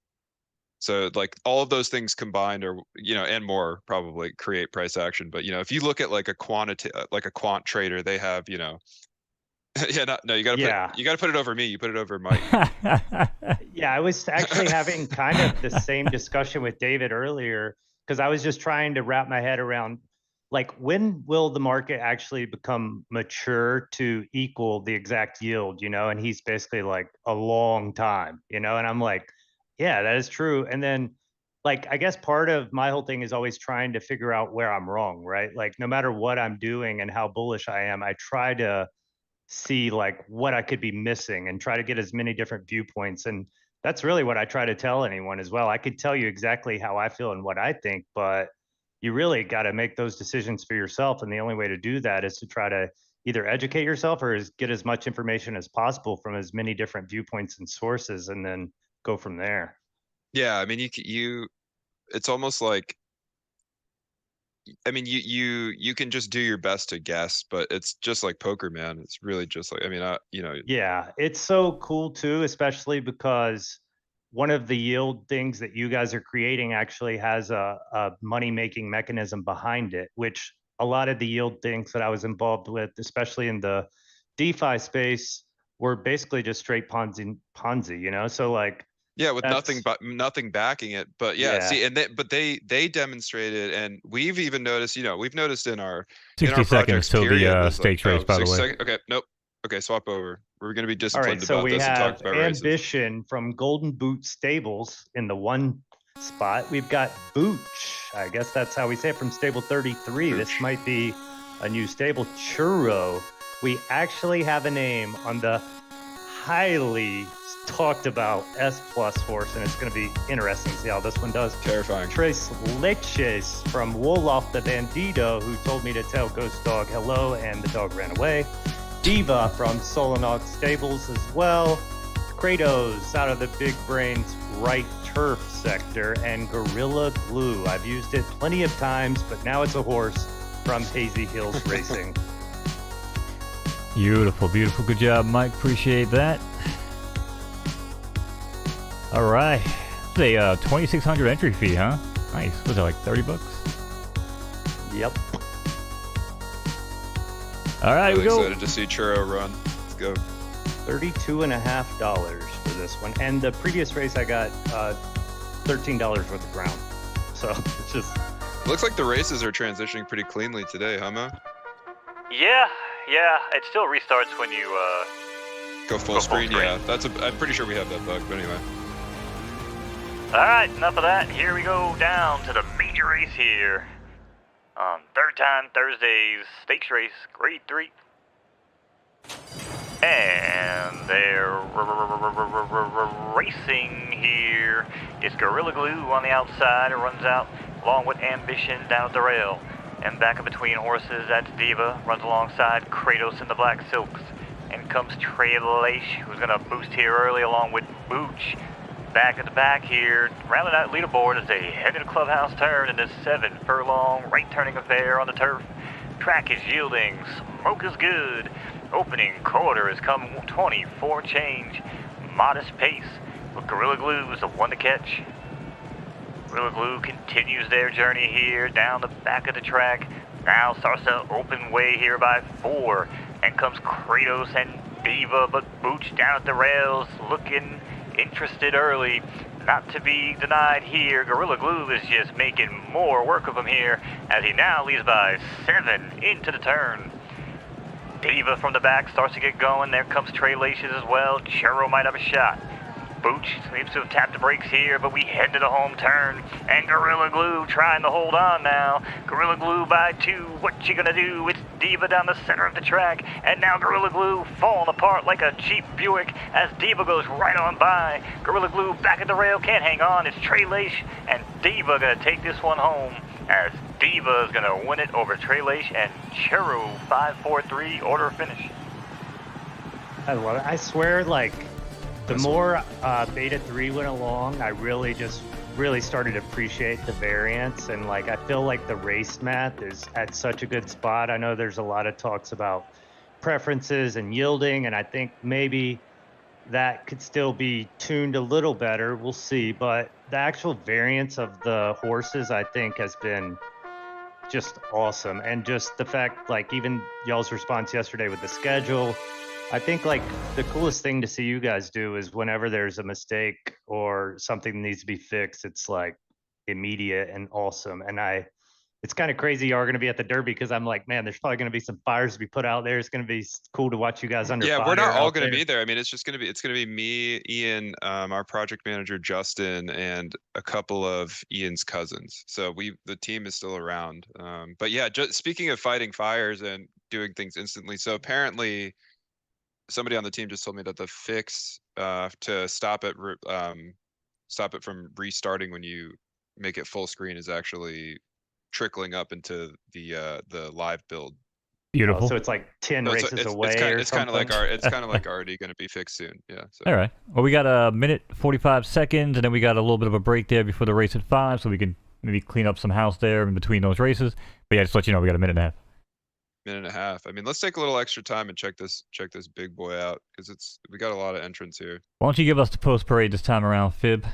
So like all of those things combined, or you know, and more probably create price action. But you know, if you look at like a quant trader, they have, you know, yeah, no, you got to put it over me. You put it over Mike. Yeah, I was actually having kind of the same discussion with David earlier, because I was just trying to wrap my head around, like, when will the market actually become mature to equal the exact yield, you know? And he's basically like, a long time, you know? And I'm like, yeah, that is true. And then, like, I guess part of my whole thing is always trying to figure out where I'm wrong, right? Like, no matter what I'm doing and how bullish I am, I try to see like what I could be missing and try to get as many different viewpoints. And that's really what I try to tell anyone as well. I could tell you exactly how I feel and what I think, but you really got to make those decisions for yourself. And the only way to do that is to try to either educate yourself or get as much information as possible from as many different viewpoints and sources, and then go from there. Yeah, I mean, it's almost like, I mean, you can just do your best to guess, but it's just like poker, man. It's really just like, I mean, you know, Yeah, it's so cool too, especially because one of the yield things that you guys are creating actually has a money making mechanism behind it, which a lot of the yield things that I was involved with, especially in the DeFi space, were basically just straight Ponzi, you know? So like yeah, with that's nothing backing it. But yeah, yeah. see, and they demonstrated, and we've even noticed, you know, we've noticed in our 60 seconds projects till period the was like, stakes race, by the 60 way. seconds. Okay, nope. Okay, swap over. We're gonna be All right, disciplined so about we this and talk have about races. Ambition from Golden Boot Stables in the one spot. We've got Booch. I guess that's how we say it, from stable 33. This might be a new stable. Churro. We actually have a name on the highly talked about S plus horse, and it's going to be interesting to see how this one does. Terrifying. Tres Leches from Wolof the Bandito, who told me to tell Ghost Dog hello, and the dog ran away. Diva from Solenox Stables as well. Kratos out of the Big Brains right turf sector, and Gorilla Glue. I've used it plenty of times, but now it's a horse from Hazy Hills Racing. Beautiful, beautiful. Good job, Mike. Appreciate that. All right. It's a 2,600 entry fee, huh? Nice. Was that like 30 bucks? Yep. All right, Really we go. excited to see Churro run. Let's go. $32.50 for this one. And the previous race I got $13 worth of ground. So it's just... Looks like the races are transitioning pretty cleanly today, huh, Mo? Yeah. It still restarts when you Go full screen, yeah. I'm pretty sure we have that bug, but anyway. All right, enough of that. Here we go down to the major race here. On third time Thursdays, stakes race, grade 3. And they're racing here. It's Gorilla Glue on the outside. It runs out along with Ambition down at the rail. And back in between horses, that's Diva. Runs alongside Kratos in the Black Silks. And comes Trey Leish, who's going to boost here early along with Booch. Back at the back here, rounding out leaderboard as they head into clubhouse turn in this 7 furlong right turning affair on the turf. Track is yielding, smoke is good. Opening quarter has come 24 change. Modest pace, but Gorilla Glue is the one to catch. Gorilla Glue continues their journey here down the back of the track. Now starts to open way here by 4. And comes Kratos and Diva, but Booch down at the rails looking interested early. Not to be denied here. Gorilla Glue is just making more work of him here as he now leads by 7 into the turn. Diva from the back starts to get going. There comes Trey Laces as well. Churro might have a shot. Booch seems to have tapped the brakes here, but we head to the home turn. And Gorilla Glue trying to hold on now. Gorilla Glue by 2. What you gonna do? It's Diva down the center of the track. And now Gorilla Glue falling apart like a cheap Buick as Diva goes right on by. Gorilla Glue back at the rail, can't hang on. It's Trey Lace and Diva gonna take this one home as Diva is going to win it over Trailash and Chero 5-4-3 order of finish. I love it. I swear, like, the This more Beta 3 went along, I really started to appreciate the variance. And, like, I feel like the race math is at such a good spot. I know there's a lot of talks about preferences and yielding, and I think maybe that could still be tuned a little better. We'll see. But the actual variance of the horses, I think, has been just awesome. And just the fact, like, even y'all's response yesterday with the schedule, I think, like, the coolest thing to see you guys do is whenever there's a mistake or something that needs to be fixed, it's like immediate and awesome. And it's kind of crazy y'all are going to be at the Derby, because I'm like, man, there's probably going to be some fires to be put out there. It's going to be cool to watch you guys under fire. Yeah, we're not all out going to there. be there. I mean, it's going to be me, Ian, our project manager, Justin, and a couple of Ian's cousins. So the team is still around. But yeah, just speaking of fighting fires and doing things instantly. So apparently somebody on the team just told me that the fix to stop it from restarting when you make it full screen is actually trickling up into the live build. Beautiful. So it's like 10 So races away. It's kind of like already going to be fixed soon. Yeah. So. All right. Well, we got a minute 45 seconds, and then we got a little bit of a break there before the race at 5, so we can maybe clean up some house there in between those races. But yeah, just to let you know, we got a minute and a half. Minute and a half. I mean, let's take a little extra time and check this big boy out, because we got a lot of entrants here. Why don't you give us the post parade this time around, Fib?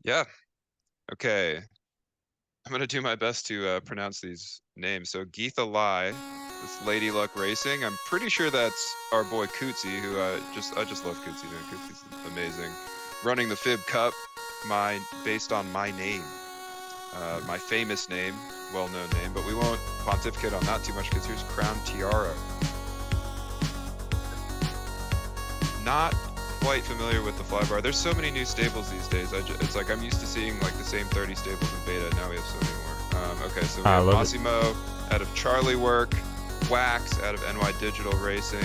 Yeah. Okay. I'm gonna do my best to pronounce these names. So Geetha Lai, this Lady Luck Racing. I'm pretty sure that's our boy Cootsie, who I just love Cootsie, man. Cootsie's amazing. Running the Fib Cup, based on my name, my famous name, well-known name, but we won't pontificate on that too much, because here's Crown Tiara. Not quite familiar with the flybar. There's so many new stables these days. It's like I'm used to seeing like the same 30 stables in beta. Now we have so many more. Okay, so we have Massimo out of Charlie Work, Wax out of NY Digital Racing,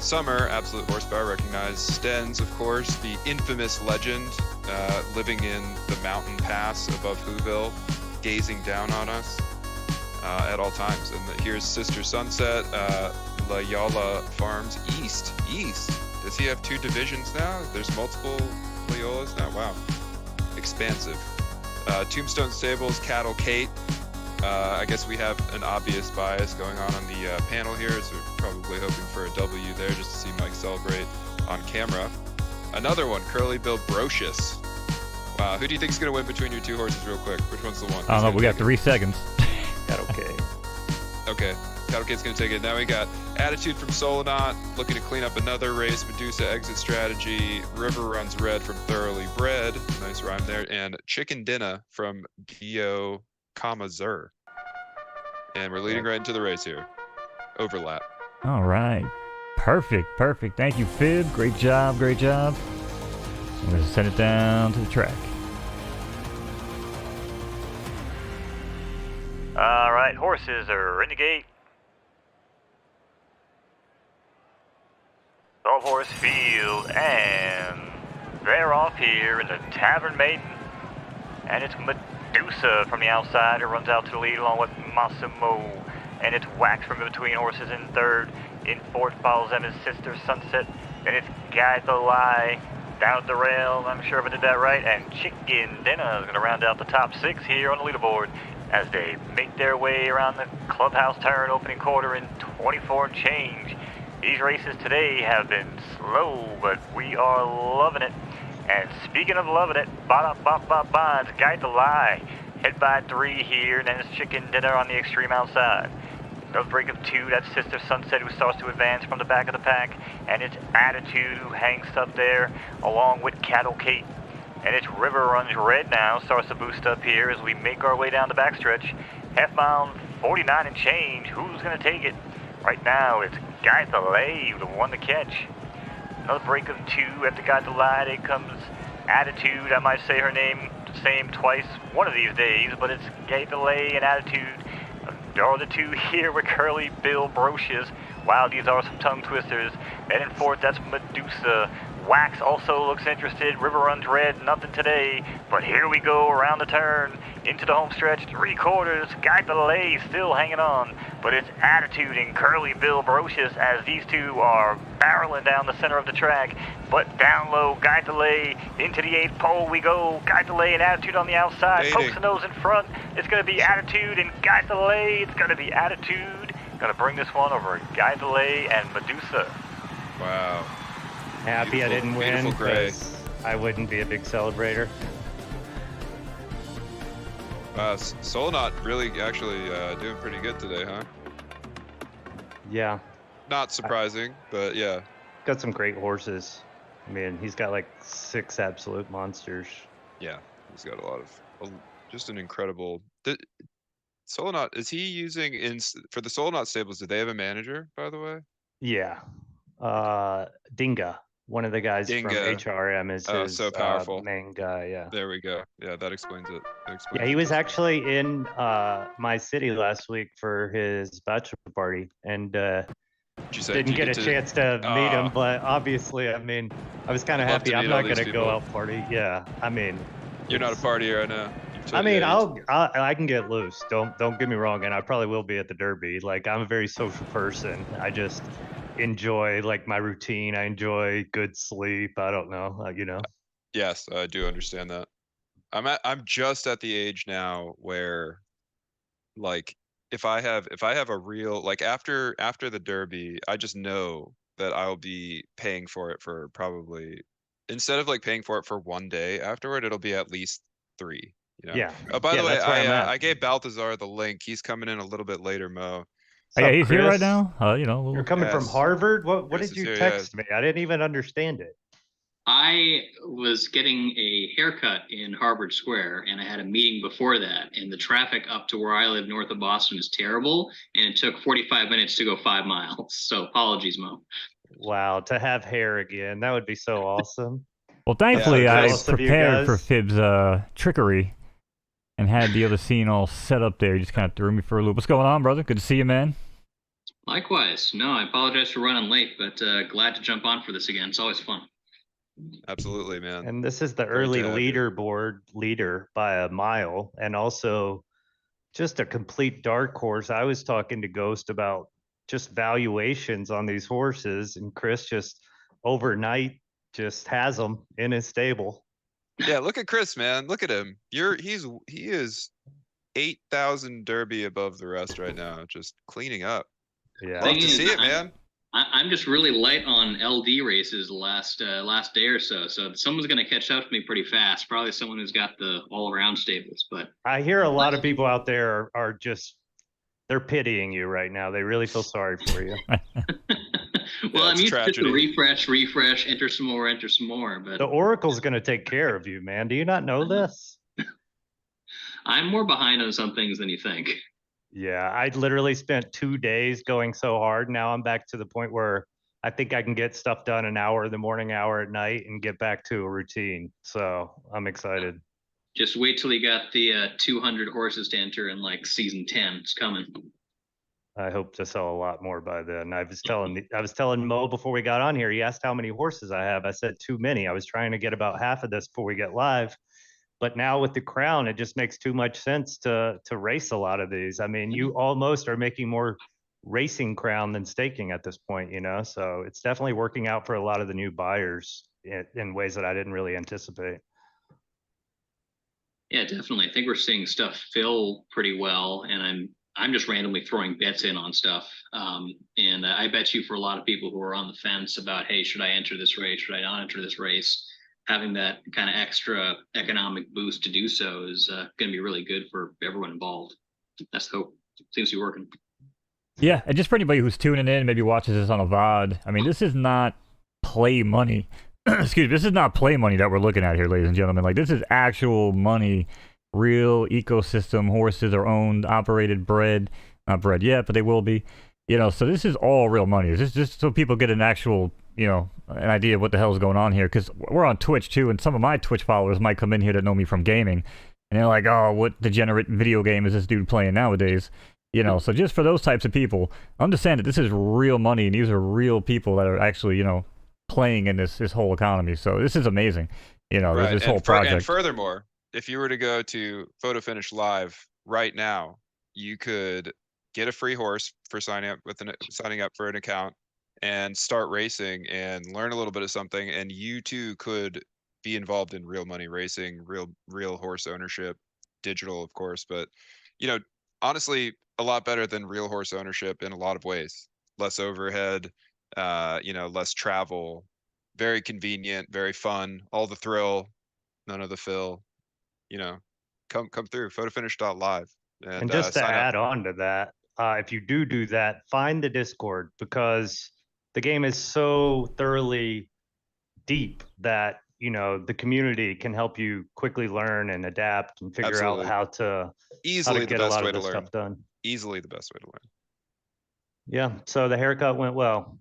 Summer, Absolute Horsepower, recognized, Stens, of course, the infamous legend, living in the mountain pass above Whoville, gazing down on us at all times. And here's Sister Sunset, Loyola Farms East. Does he have 2 divisions now? There's multiple Loyolas now? Wow. Expansive. Tombstone Stables, Cattle Kate. I guess we have an obvious bias going on the panel here, so we're probably hoping for a W there just to see Mike celebrate on camera. Another one, Curly Bill Brocious. Wow, who do you think is going to win between your 2 horses real quick? Which one's the one? I don't know, we got 3 seconds. Okay. Okay, Cattle Kate's going to take it. Now we got Attitude from Solonot, looking to clean up another race. Medusa Exit Strategy. River Runs Red from Thoroughly Bred. Nice rhyme there. And Chicken Dinner from Dio Kamazer. And we're leading right into the race here. Overlap. All right. Perfect. Thank you, Fib. Great job. I'm going to send it down to the track. All right, horses are in the gate. 12 horse field, and they're off here in the Tavern Maiden. And it's Medusa from the outside who runs out to the lead along with Massimo. And it's Wax from between horses in 3rd. In 4th follows them his Sister Sunset. Then it's Guide the Lie down at the rail. I'm sure if I did that right. And Chicken Dinner is going to round out the top 6 here on the leaderboard as they make their way around the clubhouse turn opening quarter in 24 and change. These races today have been slow, but we are loving it. And speaking of loving it, it's Guide the Lie. Head by 3 here, and then it's Chicken Dinner on the extreme outside. No break of 2, that's Sister Sunset who starts to advance from the back of the pack. And it's Attitude who hangs up there along with Cattle Kate. And it's River Runs Red now, starts to boost up here as we make our way down the backstretch. Half mile 49 and change, who's going to take it? Right now it's Guide the Lay, the one to catch. Another break of 2 after Guide the Lie, there comes Attitude. I might say her name same twice one of these days, but it's Guide the Lay and Attitude. There are the 2 here with Curly Bill Brocious. Wow, these are some tongue twisters. Then in 4th, that's Medusa. Wax also looks interested. River runs red, nothing today. But here we go around the turn, into the home stretch, 3/4. Guide Delay still hanging on. But it's Attitude and Curly Bill Brocious as these two are barreling down the center of the track. But down low, Guide Delay into the 8th pole we go. Guide Delay and Attitude on the outside. Pokes the nose in front. It's going to be Attitude and Guide Delay. It's going to be Attitude. Going to bring this one over Guide Delay and Medusa. Wow. Happy I didn't win beautiful gray. because I wouldn't be a big celebrator. Solnot really actually doing pretty good today, huh? Yeah, Not surprising, but yeah. got some great horses. I mean, he's got like 6 absolute monsters. Yeah, he's got a lot of just an incredible. Solnot, is he using for the Solnot stables? Do they have a manager, by the way? Yeah, Dinga, one of the guys from Dinga. HRM is Oh, his so powerful. main guy. Yeah. There we go. Yeah, that explains it. Yeah, he was actually in my city last week for his bachelor party, and didn't get a chance to meet him. But obviously, I mean, I was kind of happy. I'm not gonna go out party. Yeah, I mean, you're not a partier, I know. I mean, I can get loose. Don't get me wrong, and I probably will be at the Derby. Like, I'm a very social person. I just enjoy like my routine. I enjoy good sleep. I don't know, you know. Yes, I do understand that. I'm just at the age now where, like, if I have a real, like, after the Derby, I just know that I'll be paying for it for probably, instead of like paying for it for one day afterward, it'll be at least 3. You know? Yeah. By the way, that's where I'm at. I gave Balthazar the link. He's coming in a little bit later, Mo. Oh, yeah, he's here right Chris? now. You know, You're coming from Yes. Harvard. What Chris did is you here, text me? I didn't even understand it. I was getting a haircut in Harvard Square, and I had a meeting before that, and the traffic up to where I live north of Boston is terrible, and it took 45 minutes to go 5 miles. So apologies, Mo. Wow, to have hair again, that would be so awesome. well, thankfully, Yeah, I jealous of you prepared for guys. Fib's trickery and had the other scene all set up there. You just kind of threw me for a loop. What's going on, brother? Good to see you, man. Likewise. No, I apologize for running late, but glad to jump on for this again. It's always fun. Absolutely, man. And this is the Great early to have you. leaderboard leader by a mile, and also just a complete dark horse. I was talking to Ghost about just valuations on these horses, and Chris just overnight just has them in his stable. Yeah, look at Chris, man. Look at him. He is 8,000 Derby above the rest right now, just cleaning up. Yeah. Love Thing to is, see it, man. I'm just really light on LD races the last day or so. So someone's going to catch up to me pretty fast. Probably someone who's got the all around stables. But I hear a lot of people out there are just, they're pitying you right now. They really feel sorry for you. well, I'm it's used to tragedy. refresh, enter some more. But The Oracle's going to take care of you, man. Do you not know this? I'm more behind on some things than you think. Yeah, I literally spent 2 days going so hard. Now I'm back to the point where I think I can get stuff done an hour in the morning, hour at night, and get back to a routine. So I'm excited. Just wait till you got the 200 horses to enter in like season 10. It's coming. I hope to sell a lot more by then. I was telling Mo before we got on here. He asked how many horses I have. I said too many. I was trying to get about half of this before we get live. But now with the crown, it just makes too much sense to race a lot of these. I mean, you almost are making more racing crown than staking at this point, you know? So it's definitely working out for a lot of the new buyers in ways that I didn't really anticipate. Yeah, definitely. I think we're seeing stuff fill pretty well, and I'm just randomly throwing bets in on stuff. And I bet you for a lot of people who are on the fence about, hey, should I enter this race? Should I not enter this race? Having that kind of extra economic boost to do so is going to be really good for everyone involved. That's the hope. Seems to be working. Yeah, and just for anybody who's tuning in, maybe watches this on a VOD, I mean, this is not play money. Excuse me, this is not play money that we're looking at here, ladies and gentlemen. Like, this is actual money, real ecosystem. Horses are owned, operated, bred. Not bred yet, but they will be. You know, so this is all real money. This is just so people get an actual, you know, an idea of what the hell is going on here. Because we're on Twitch, too, and some of my Twitch followers might come in here that know me from gaming. And they're like, oh, what degenerate video game is this dude playing nowadays? You know, so just for those types of people, understand that this is real money, and these are real people that are actually, you know, playing in this whole economy. So this is amazing. You know, Right. this whole And project. furthermore, if you were to go to photofinish live right now, you could get a free horse for signing up for an account and start racing and learn a little bit of something. And you too could be involved in real money racing, real horse ownership, digital, of course, but you know, honestly, a lot better than real horse ownership in a lot of ways. Less overhead, you know, less travel, very convenient, very fun, all the thrill, none of the fill. You know, come through photofinish.live And and just to sign up. add on to that, if you do that, find the Discord, because the game is so thoroughly deep that, you know, the community can help you quickly learn and adapt and figure Absolutely. out how to Easily the get a best lot way of to this learn. stuff done. Easily the best way to learn. Yeah. So the haircut went well.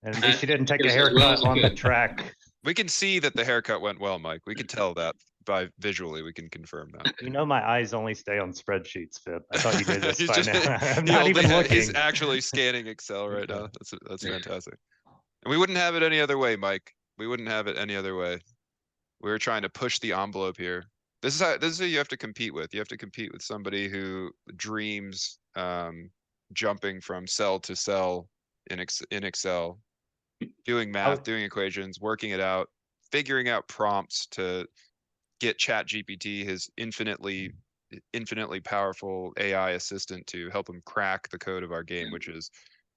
And at least you didn't take It a was as well haircut as it on the could. track. We can see that the haircut went well, Mike. We can tell that by visually. We can confirm that. You know, my eyes only stay on spreadsheets, Fib. I thought you did this He's by just- now. I'm he not only even looking. He's actually scanning Excel right now. That's fantastic. And we wouldn't have it any other way, Mike. We wouldn't have it any other way. We were trying to push the envelope here. This is who you have to compete with. You have to compete with somebody who dreams jumping from cell to cell in Excel, doing math, doing equations, working it out, figuring out prompts to get ChatGPT, his infinitely powerful AI assistant, to help him crack the code of our game, which is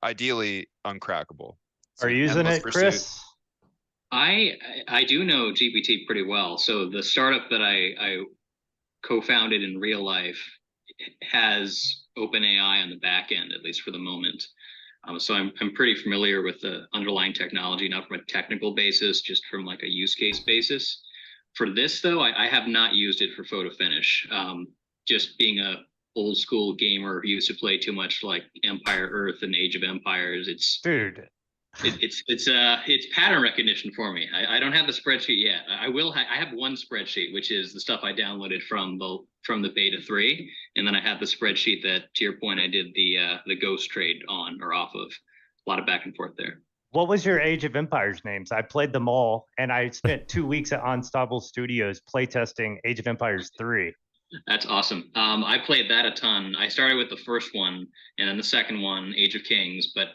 ideally uncrackable. Are you using endless it, pursuit. Chris? I do know GPT pretty well. So the startup that I co-founded in real life has OpenAI on the back end, at least for the moment. So I'm pretty familiar with the underlying technology, not from a technical basis, just from like a use case basis. For this though, I have not used it for photo finish. Just being a old school gamer who used to play too much like Empire Earth and Age of Empires, it's pattern recognition for me. I don't have the spreadsheet yet. I will. I have one spreadsheet, which is the stuff I downloaded from the beta 3, and then I have the spreadsheet that, to your point, I did the ghost trade on or off of. A lot of back and forth there. What was your Age of Empires names? I played them all, and I spent 2 weeks at Unstoppable Studios playtesting Age of Empires 3. That's awesome. I played that a ton. I started with the first one, and then the second one, Age of Kings. But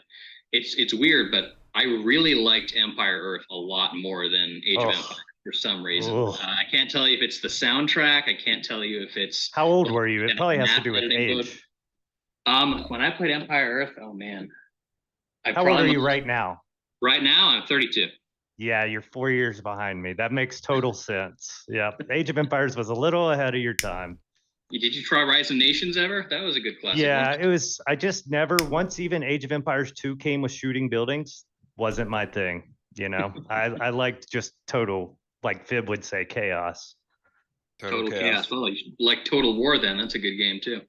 it's weird, but I really liked Empire Earth a lot more than Age of Empires for some reason. I can't tell you if it's the soundtrack. I can't tell you if it's. How old were you? It probably has to do with age. When I played Empire Earth, oh man. How old are you right now? Right now, I'm 32. Yeah, you're 4 years behind me. That makes total sense. Yeah, Age of Empires was a little ahead of your time. Did you try Rise of Nations ever? That was a good classic. Yeah, it was. I just never, once even Age of Empires 2 came with shooting buildings, wasn't my thing. You know, I liked just total, like Fib would say, chaos. Total chaos. Well, like Total War then. That's a good game too.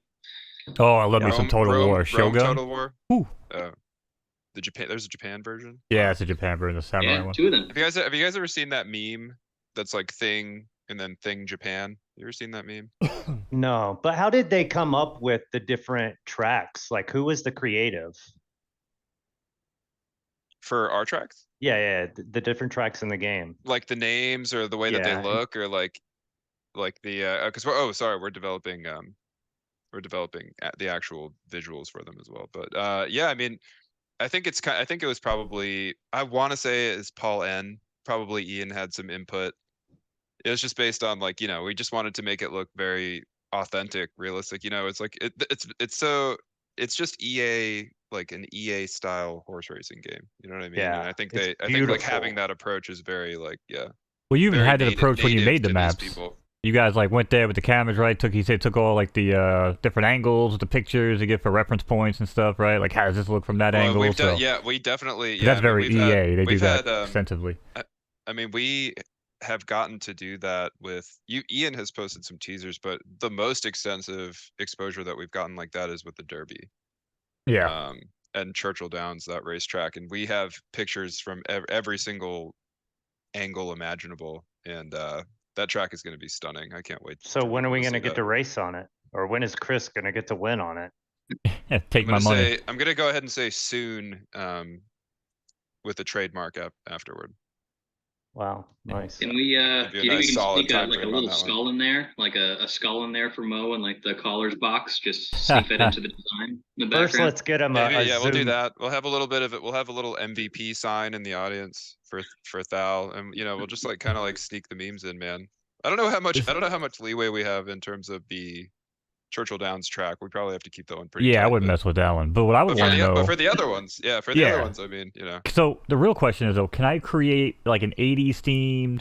Oh, I love me some Total War. Shogun? Total War? Ooh. There's a Japan version? Yeah, it's a Japan version, the samurai one. 2 of them. Have you guys ever seen that meme that's like Thing and then Thing Japan? You ever seen that meme? No, but how did they come up with the different tracks? Like, who was the creative? For our tracks? Yeah, the different tracks in the game. Like the names or the way that they look, or like the because we're developing the actual visuals for them as well. But yeah, I mean, I think it was probably, I want to say it's Paul N. Probably Ian had some input. It was just based on, like, you know, we just wanted to make it look very authentic, realistic. You know, it's like it's just EA, like an EA style horse racing game. You know what I mean? Yeah, and I think it's like having that approach is very, like, yeah. Well, you even very had that approach when you made the maps. People. You guys like went there with the cameras, right? Took all like the different angles, the pictures to get for reference points and stuff, right? Like, how does this look from that angle? Yeah, we definitely. Yeah, that's very EA. They do that extensively. I mean, we have gotten to do that with you. Ian has posted some teasers, but the most extensive exposure that we've gotten like that is with the Derby. Yeah. And Churchill Downs, that racetrack, and we have pictures from every single angle imaginable, and that track is going to be stunning. I can't wait. So when are we going to get to race on it? Or when is Chris going to get to win on it? Take my money. I'm going to go ahead and say soon. with a trademark afterward. Wow, nice. Can we, Give do you you a think we nice can solid sneak a, time like a frame on little that one. skull in there? Like a skull in there for Mo and like the collar's box? Just sneak that into the design in the First, background? let's get him Maybe, a yeah, we'll do Zoom. that. We'll have a little bit of it. We'll have a little MVP sign in the audience for Thal, and you know, we'll just like kind of like sneak the memes in, man. I don't know how much leeway we have in terms of the Churchill Downs track. We probably have to keep that one pretty Yeah, tight. I wouldn't but, mess with that one. But what I would but, want to know. but for the other ones, yeah, for the other Yeah. ones, I mean, you know. So the real question is though, can I create like an 80s themed?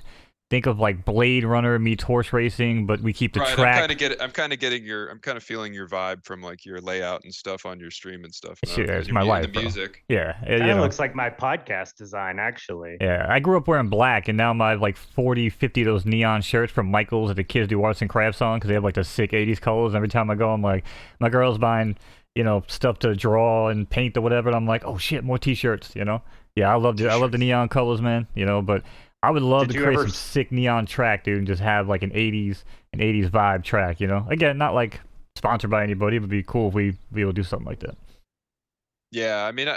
Think of like Blade Runner meets horse racing, but we keep the Right, track. I'm kind of feeling your vibe from like your layout and stuff on your stream and stuff. Shit, and it's your my life, the bro. music. Yeah, you Kind of know. looks like my podcast design, actually. Yeah, I grew up wearing black, and now my like 40, 50 of those neon shirts from Michaels that the kids do arts and crafts on because they have like the sick 80s colors. And every time I go, I'm like, my girl's buying, you know, stuff to draw and paint or whatever. And I'm like, oh shit, more t-shirts, you know? Yeah, I love the neon colors, man. You know, but I would love to create some sick neon track, dude, and just have like an 80s vibe track, you know? Again, not like sponsored by anybody. It would be cool if we would do something like that. Yeah, I mean,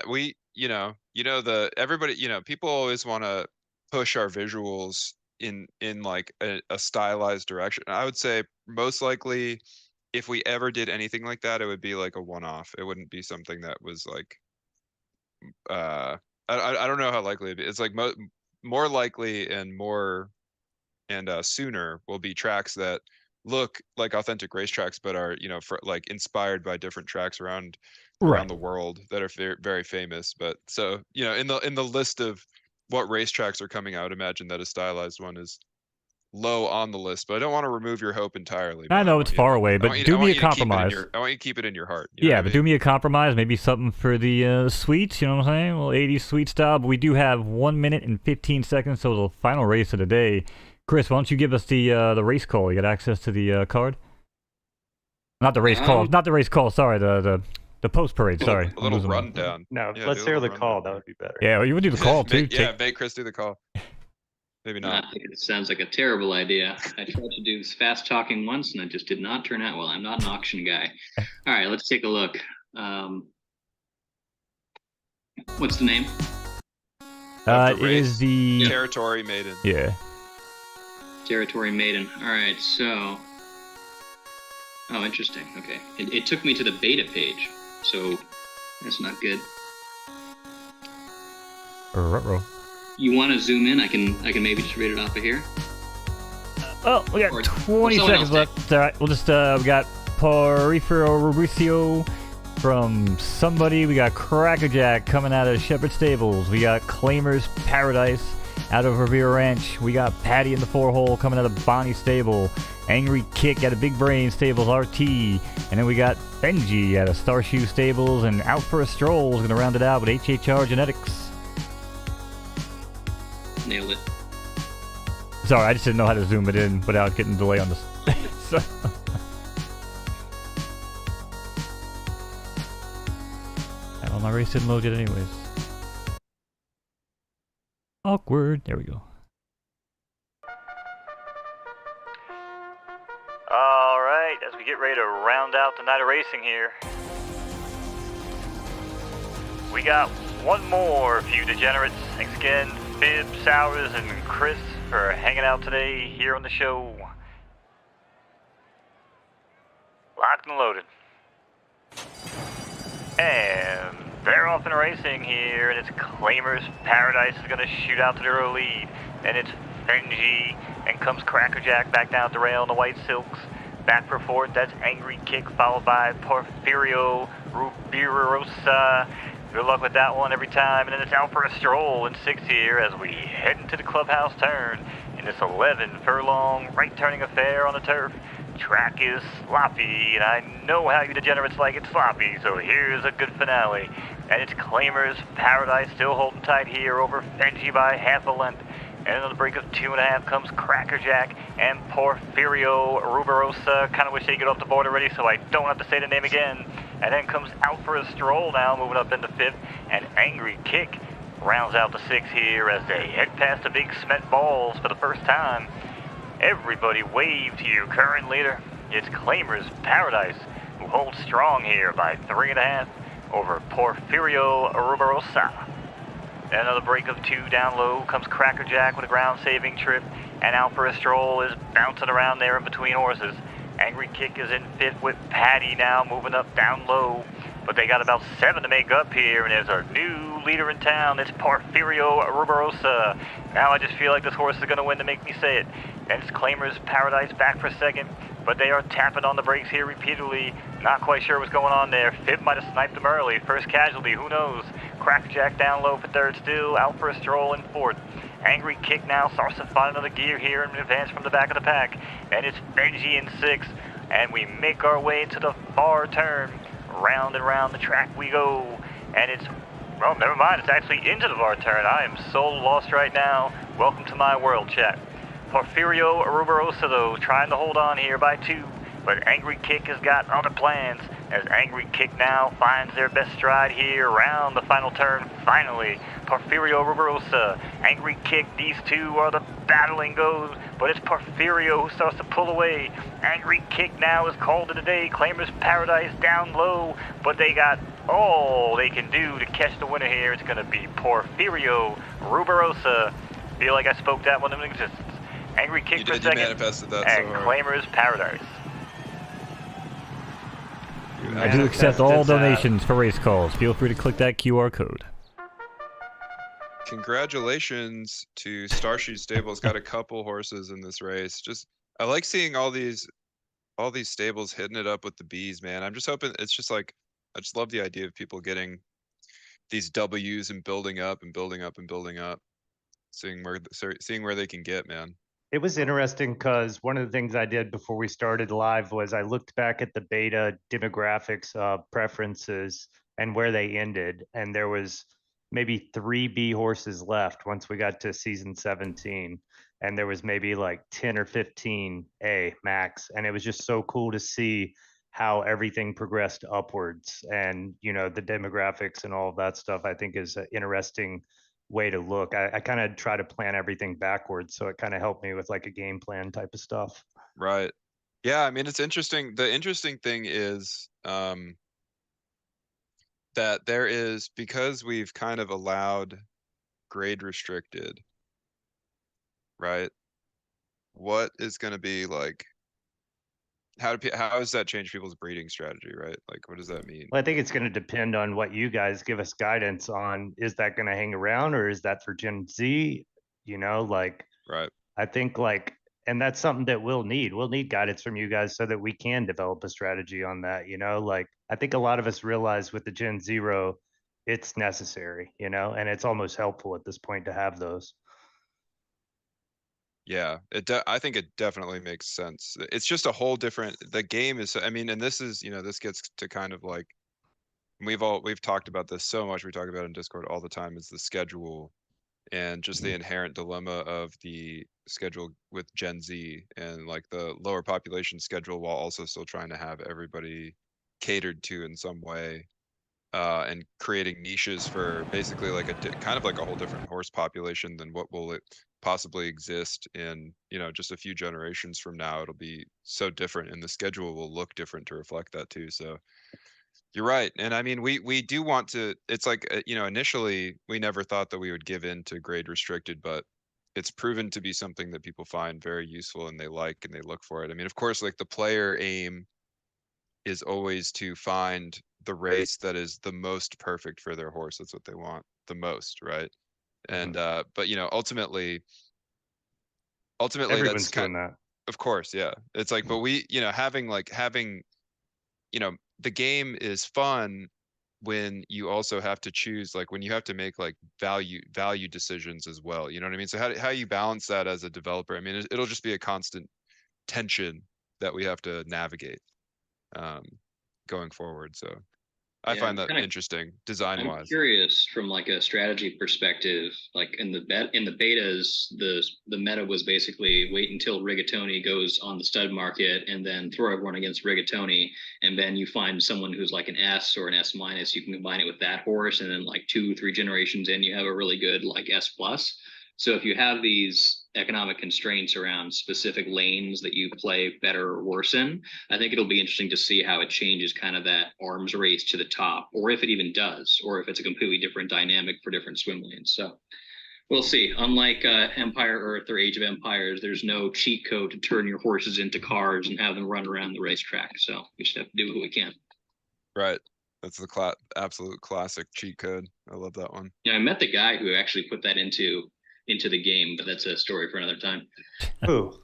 everybody, people always want to push our visuals in like a stylized direction. I would say most likely, if we ever did anything like that, it would be like a one-off. It wouldn't be something that was like, I don't know how likely it'd be. It's like more likely and sooner will be tracks that look like authentic racetracks, but are like inspired by different tracks around the world that are very, very famous. But so in the list of what racetracks are coming out, imagine that a stylized one is low on the list. But I don't want to remove your hope entirely. I know it's far away, but do me a compromise. I want you to keep it in your heart. Yeah, but do me a compromise. Maybe something for the suites. You know what I'm saying? Well, 80s suite style. But we do have 1 minute and 15 seconds, so the final race of the day. Chris, why don't you give us the race call? You got access to the card? Not the race call. Not the race call. Sorry, the post parade. Sorry, a little rundown. No, let's hear the call. That would be better. Yeah, well, you would do the call too. Make Chris do the call. Maybe not. I think it sounds like a terrible idea. I tried to do this fast talking once, and it just did not turn out well. I'm not an auction guy. All right, let's take a look. What's the name? It is the Territory Maiden. Yeah. Territory Maiden. All right, so. Oh, interesting. Okay, it took me to the beta page, so that's not good. Ruh-roh. You want to zoom in? I can maybe just read it off of here. Oh, we got 20 seconds left. All right, we'll just we got Porfirio Rubicio from somebody. We got Crackerjack coming out of Shepherd Stables. We got Claimer's Paradise out of Revere Ranch. We got Patty in the 4-hole coming out of Bonnie Stable. Angry Kick out of Big Brain Stables RT. And then we got Benji out of Starshoe Stables. And Out for a Stroll is going to round it out with HHR Genetics. Nailed it. Sorry, I just didn't know how to zoom it in without getting delay on this. So. Well, my race didn't load yet anyways. Awkward. There we go. Alright, as we get ready to round out the night of racing here, we got one more for you degenerates. Thanks again, Fib, Sowers, and Chris for hanging out today here on the show. Locked and loaded. And they're off in racing here, and it's Claimer's Paradise is going to shoot out to the early lead. Then it's Benji, and comes Crackerjack back down the rail in the white silks. Back for fourth, that's Angry Kick, followed by Porfirio Rubirosa. Good luck with that one every time. And then it's Out for a Stroll in sixth here as we head into the clubhouse turn in this 11-furlong right-turning affair on the turf. Track is sloppy, and I know how you degenerates like it sloppy, so here's a good finale. And it's Claimer's Paradise still holding tight here over Benji by half a length. And on the break of 2.5 comes Crackerjack and Porfirio Rubirosa. Kind of wish they'd get off the board already so I don't have to say the name again. And then comes Out for a Stroll now, moving up into fifth. And Angry Kick rounds out the sixth here as they head past the big cement balls for the first time. Everybody wave to your current leader. It's Claimer's Paradise, who holds strong here by 3.5 over Porfirio Rubirosa. Then another break of 2 down low comes Crackerjack with a ground saving trip, and out for a stroll is bouncing around there in between horses. Angry Kick is in 5th with Patty now moving up down low, but they got about 7 to make up here, and there's our new leader in town. It's Porfirio Ruberosa. Now I just feel like this horse is going to win to make me say it. And it's Claimer's Paradise back for 2nd, but they are tapping on the brakes here repeatedly. Not quite sure what's going on there. Fib might have sniped them early. First casualty, who knows? Crackerjack down low for 3rd still, out for a stroll in 4th. Angry Kick now starts to find another gear here and advance from the back of the pack. And it's Benji in 6th, and we make our way into the far turn. Round and round the track we go, and it's, well, never mind, it's actually into the far turn. I am so lost right now. Welcome to my world, chat. Porfirio Ruberosa, though, trying to hold on here by 2, but Angry Kick has got other plans, as Angry Kick now finds their best stride here around the final turn. Finally, Porfirio Ruberosa, Angry Kick, these two are the battling goes, but it's Porfirio who starts to pull away. Angry Kick now is called it a day. Claimer's Paradise down low, but they got all they can do to catch the winner here. It's going to be Porfirio Ruberosa. Feel like I spoke that one into existence. Angry Kick You for did, you 2nd, manifested that and so hard. Claimer's Paradise. You I do accept all manifested that. donations for race calls. Feel free to click that QR code. Congratulations to Starsheet Stables. Got a couple horses in this race. Just, I like seeing all these stables hitting it up with the bees, man. I'm just hoping, it's just like, I just love the idea of people getting these W's and building up and building up and building up, seeing where they can get, man. It was interesting because one of the things I did before we started live was I looked back at the beta demographics preferences and where they ended, and there was maybe 3 B horses left once we got to season 17, and there was maybe like 10 or 15 A max, and it was just so cool to see how everything progressed upwards, and you know, the demographics and all of that stuff I think is an interesting way to look. I kind of try to plan everything backwards, so it kind of helped me with like a game plan type of stuff. Right. Yeah, I mean, it's interesting. The interesting thing is that there is, because we've kind of allowed grade restricted, right? What is going to be like, how does that change people's breeding strategy, right? Like, what does that mean? Well, I think it's going to depend on what you guys give us guidance on. Is that going to hang around, or is that for Gen Z? You know, like, Right. I think like, and that's something that we'll need. We'll need guidance from you guys so that we can develop a strategy on that. You know, like, I think a lot of us realize with the Gen Zero, it's necessary, you know, and it's almost helpful at this point to have those. Yeah, I think it definitely makes sense. It's just a whole different, the game is, I mean, and this is, you know, this gets to kind of like, we've talked about this so much. We talk about it in Discord all the time, is the schedule and just the inherent dilemma of the schedule with Gen Z and like the lower population schedule, while also still trying to have everybody catered to in some way. And creating niches for basically like kind of like a whole different horse population than what will it possibly exist in, you know, just a few generations from now. It'll be so different, and the schedule will look different to reflect that too. So you're right. And I mean, we do want to, it's like, you know, initially we never thought that we would give in to grade restricted, but it's proven to be something that people find very useful and they like and they look for it. I mean, of course, like the player aim is always to find the race that is the most perfect for their horse. That's what they want the most, right? And but you know, ultimately Everyone's that's doing that. of course, yeah. It's like, but we, you know, having, you know, the game is fun when you also have to choose, like when you have to make like value decisions as well. You know what I mean? So how you balance that as a developer? I mean, it'll just be a constant tension that we have to navigate going forward. So I Yeah, find I'm that interesting design I'm wise. curious from like a strategy perspective, like in the betas, the meta was basically wait until Rigatoni goes on the stud market and then throw everyone against Rigatoni, and then you find someone who's like an S or an S minus, you can combine it with that horse, and then like 2-3 generations in, you have a really good like S plus. So if you have these economic constraints around specific lanes that you play better or worse in. I think it'll be interesting to see how it changes kind of that arms race to the top, or if it even does, or if it's a completely different dynamic for different swim lanes. So we'll see. Unlike Empire Earth or Age of Empires, there's no cheat code to turn your horses into cars and have them run around the racetrack. So we just have to do what we can. Right. That's the absolute classic cheat code. I love that one. Yeah, I met the guy who actually put that into the game, but that's a story for another time. Who?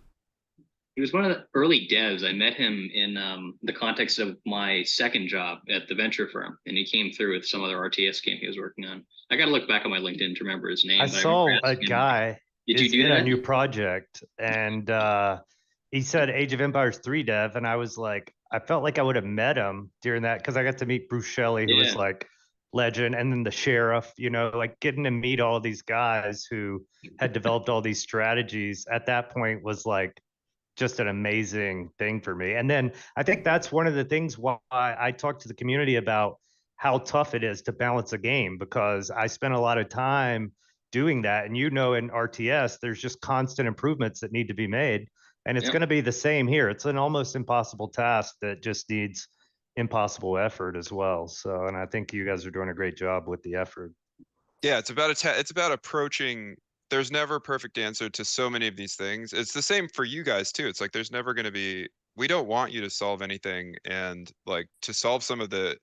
He was one of the early devs. I met him in the context of my second job at the venture firm, and he came through with some other RTS game he was working on. I got to look back on my LinkedIn to remember his name. I but saw remember a asking him, guy Did you is do in that? a new project, and he said Age of Empires 3 dev, and I was like, I felt like I would have met him during that because I got to meet Bruce Shelley, who was Yeah. like legend, and then the sheriff, you know, like getting to meet all these guys who had developed all these strategies at that point was like just an amazing thing for me. And then I think that's one of the things why I talk to the community about how tough it is to balance a game, because I spent a lot of time doing that. And you know, in RTS, there's just constant improvements that need to be made. And it's Yep. going to be the same here. It's an almost impossible task that just needs impossible effort as well. So, and I think you guys are doing a great job with the effort. Yeah, it's about approaching. There's never a perfect answer to so many of these things. It's the same for you guys too. It's like there's never going to be. We don't want you to solve anything, and like to solve some of the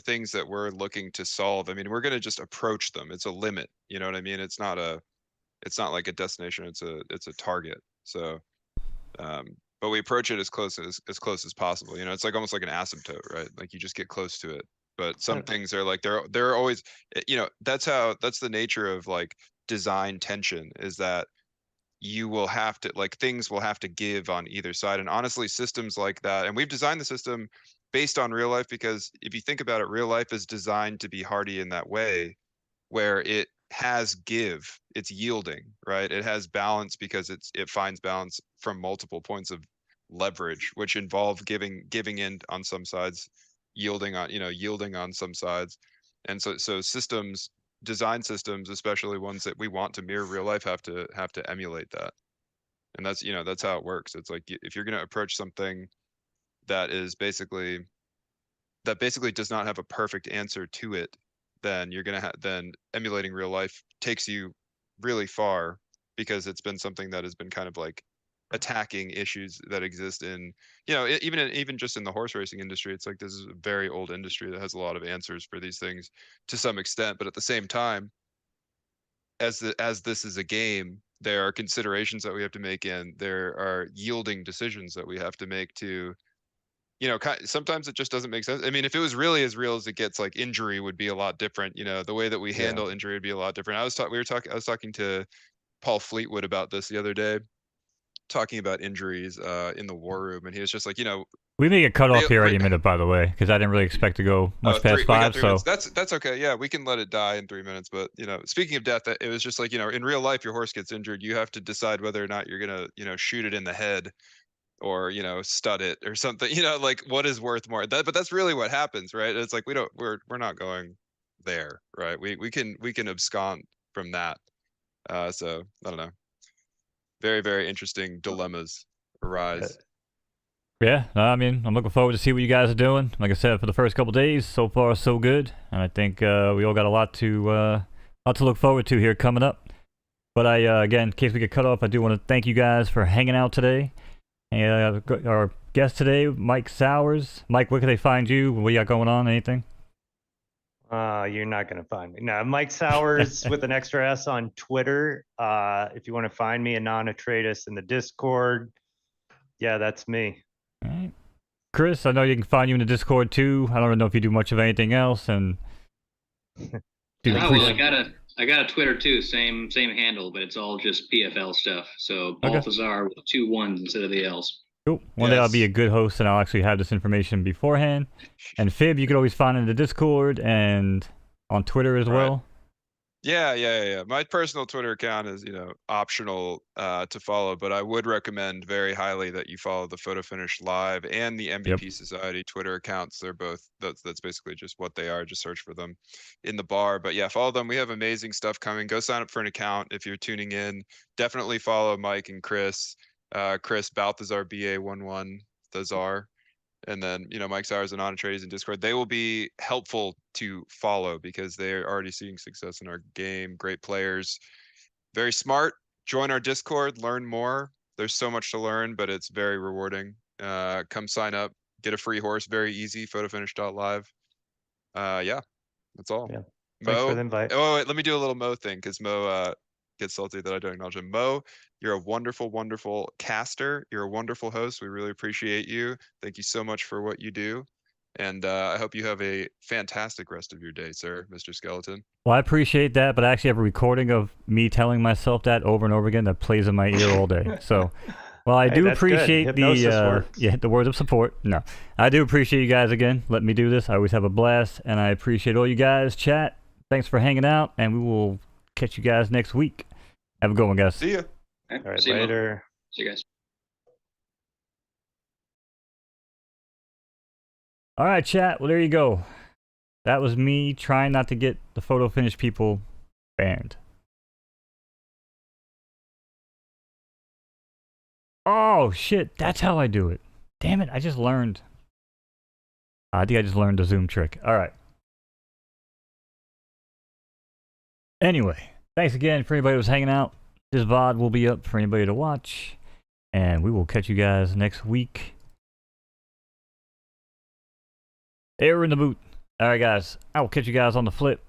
things that we're looking to solve. I mean, we're going to just approach them. It's a limit. You know what I mean? It's not like a destination. It's a target. So, but we approach it as close as possible. You know, it's like almost like an asymptote, right? Like you just get close to it. But some Yeah. things are like they're always, you know, that's the nature of like design tension, is that you will have to, like, things will have to give on either side. And honestly, systems like that, and we've designed the system based on real life, because if you think about it, real life is designed to be hardy in that way, where it has give, it's yielding, right? It has balance because it finds balance from multiple points of leverage, which involve giving in on some sides, yielding on some sides. And so design systems, especially ones that we want to mirror real life, have to emulate that. And that's, you know, that's how it works. It's like, if you're going to approach something that basically does not have a perfect answer to it, then you're going to then emulating real life takes you really far, because it's been something that has been kind of like attacking issues that exist in, you know, even just in the horse racing industry. It's like, this is a very old industry that has a lot of answers for these things to some extent, but at the same time, as this is a game, there are considerations that we have to make, and there are yielding decisions that we have to make to, you know, sometimes it just doesn't make sense. I mean, if it was really as real as it gets, like, injury would be a lot different. You know, the way that we handle injury would be a lot different. I was talking to Paul Fleetwood about this the other day, talking about injuries in the war room, and he was just like, you know, We may get cut off here any minute, by the way, because I didn't really expect to go much past 5. So that's okay. Yeah, we can let it die in 3 minutes. But, you know, speaking of death, it was just like, you know, in real life, your horse gets injured, you have to decide whether or not you're gonna, you know, shoot it in the head, or, you know, stud it or something. You know, like, what is worth more? But that's really what happens, right? It's like, we're not going there, right? We can abscond from that. So I don't know. Very, very interesting dilemmas arise. yeah, no, I mean, I'm looking forward to see what you guys are doing. Like I said, for the first couple days, so far so good, and I think we all got a lot to look forward to here coming up. But again, in case we get cut off, I do want to thank you guys for hanging out today. And our guest today, Mike Sowers. Mike, where can they find you? What you got going on? Anything? You're not going to find me. No, Mike Sowers with an extra S on Twitter. If you want to find me, Anonymous in the Discord. Yeah, that's me. All right. Chris, I know you can find you in the Discord too. I don't know if you do much of anything else. And well, I got a Twitter too, same handle, but it's all just PFL stuff. So Balthazar with 2 1s instead of the L's. Cool. One day I'll be a good host and I'll actually have this information beforehand. And Fib, you can always find in the Discord and on Twitter as well. Yeah. My personal Twitter account is, optional to follow, but I would recommend very highly that you follow the photofinish.live and the MVP Society Twitter accounts. They're both, that's basically just what they are. Just search for them in the bar. But yeah, follow them. We have amazing stuff coming. Go sign up for an account if you're tuning in. Definitely follow Mike and Chris. Chris Balthazar BA11 Thazar. And then, Mike Sowers and Trades in Discord, they will be helpful to follow because they're already seeing success in our game. Great players, very smart. Join our Discord, learn more. There's so much to learn, but it's very rewarding. Come sign up, get a free horse, very easy, photofinish.live. Yeah, that's all. Yeah. Thanks for Mo, the invite. oh, wait, let me do a little Mo thing because Mo gets salty that I don't acknowledge him. Mo, you're a wonderful, wonderful caster. You're a wonderful host. We really appreciate you. Thank you so much for what you do. And I hope you have a fantastic rest of your day, sir, Mr. Skeleton. Well, I appreciate that, but I actually have a recording of me telling myself that over and over again that plays in my ear all day. So, well, I do that's good. appreciate Hypnosis works. the words of support. No, I do appreciate you guys again. Let me do this. I always have a blast, and I appreciate all you guys. Chat, thanks for hanging out, and we will catch you guys next week. Have a good one, guys. See ya. All right, See you, Mo. later. See you guys. All right, chat. Well, there you go. That was me trying not to get the photo finish people banned. Oh, shit. That's how I do it. Damn it. I just learned. I think I just learned the Zoom trick. All right. Anyway, thanks again for anybody who's hanging out. This VOD will be up for anybody to watch. And we will catch you guys next week. Air in the boot. All right, guys. I will catch you guys on the flip.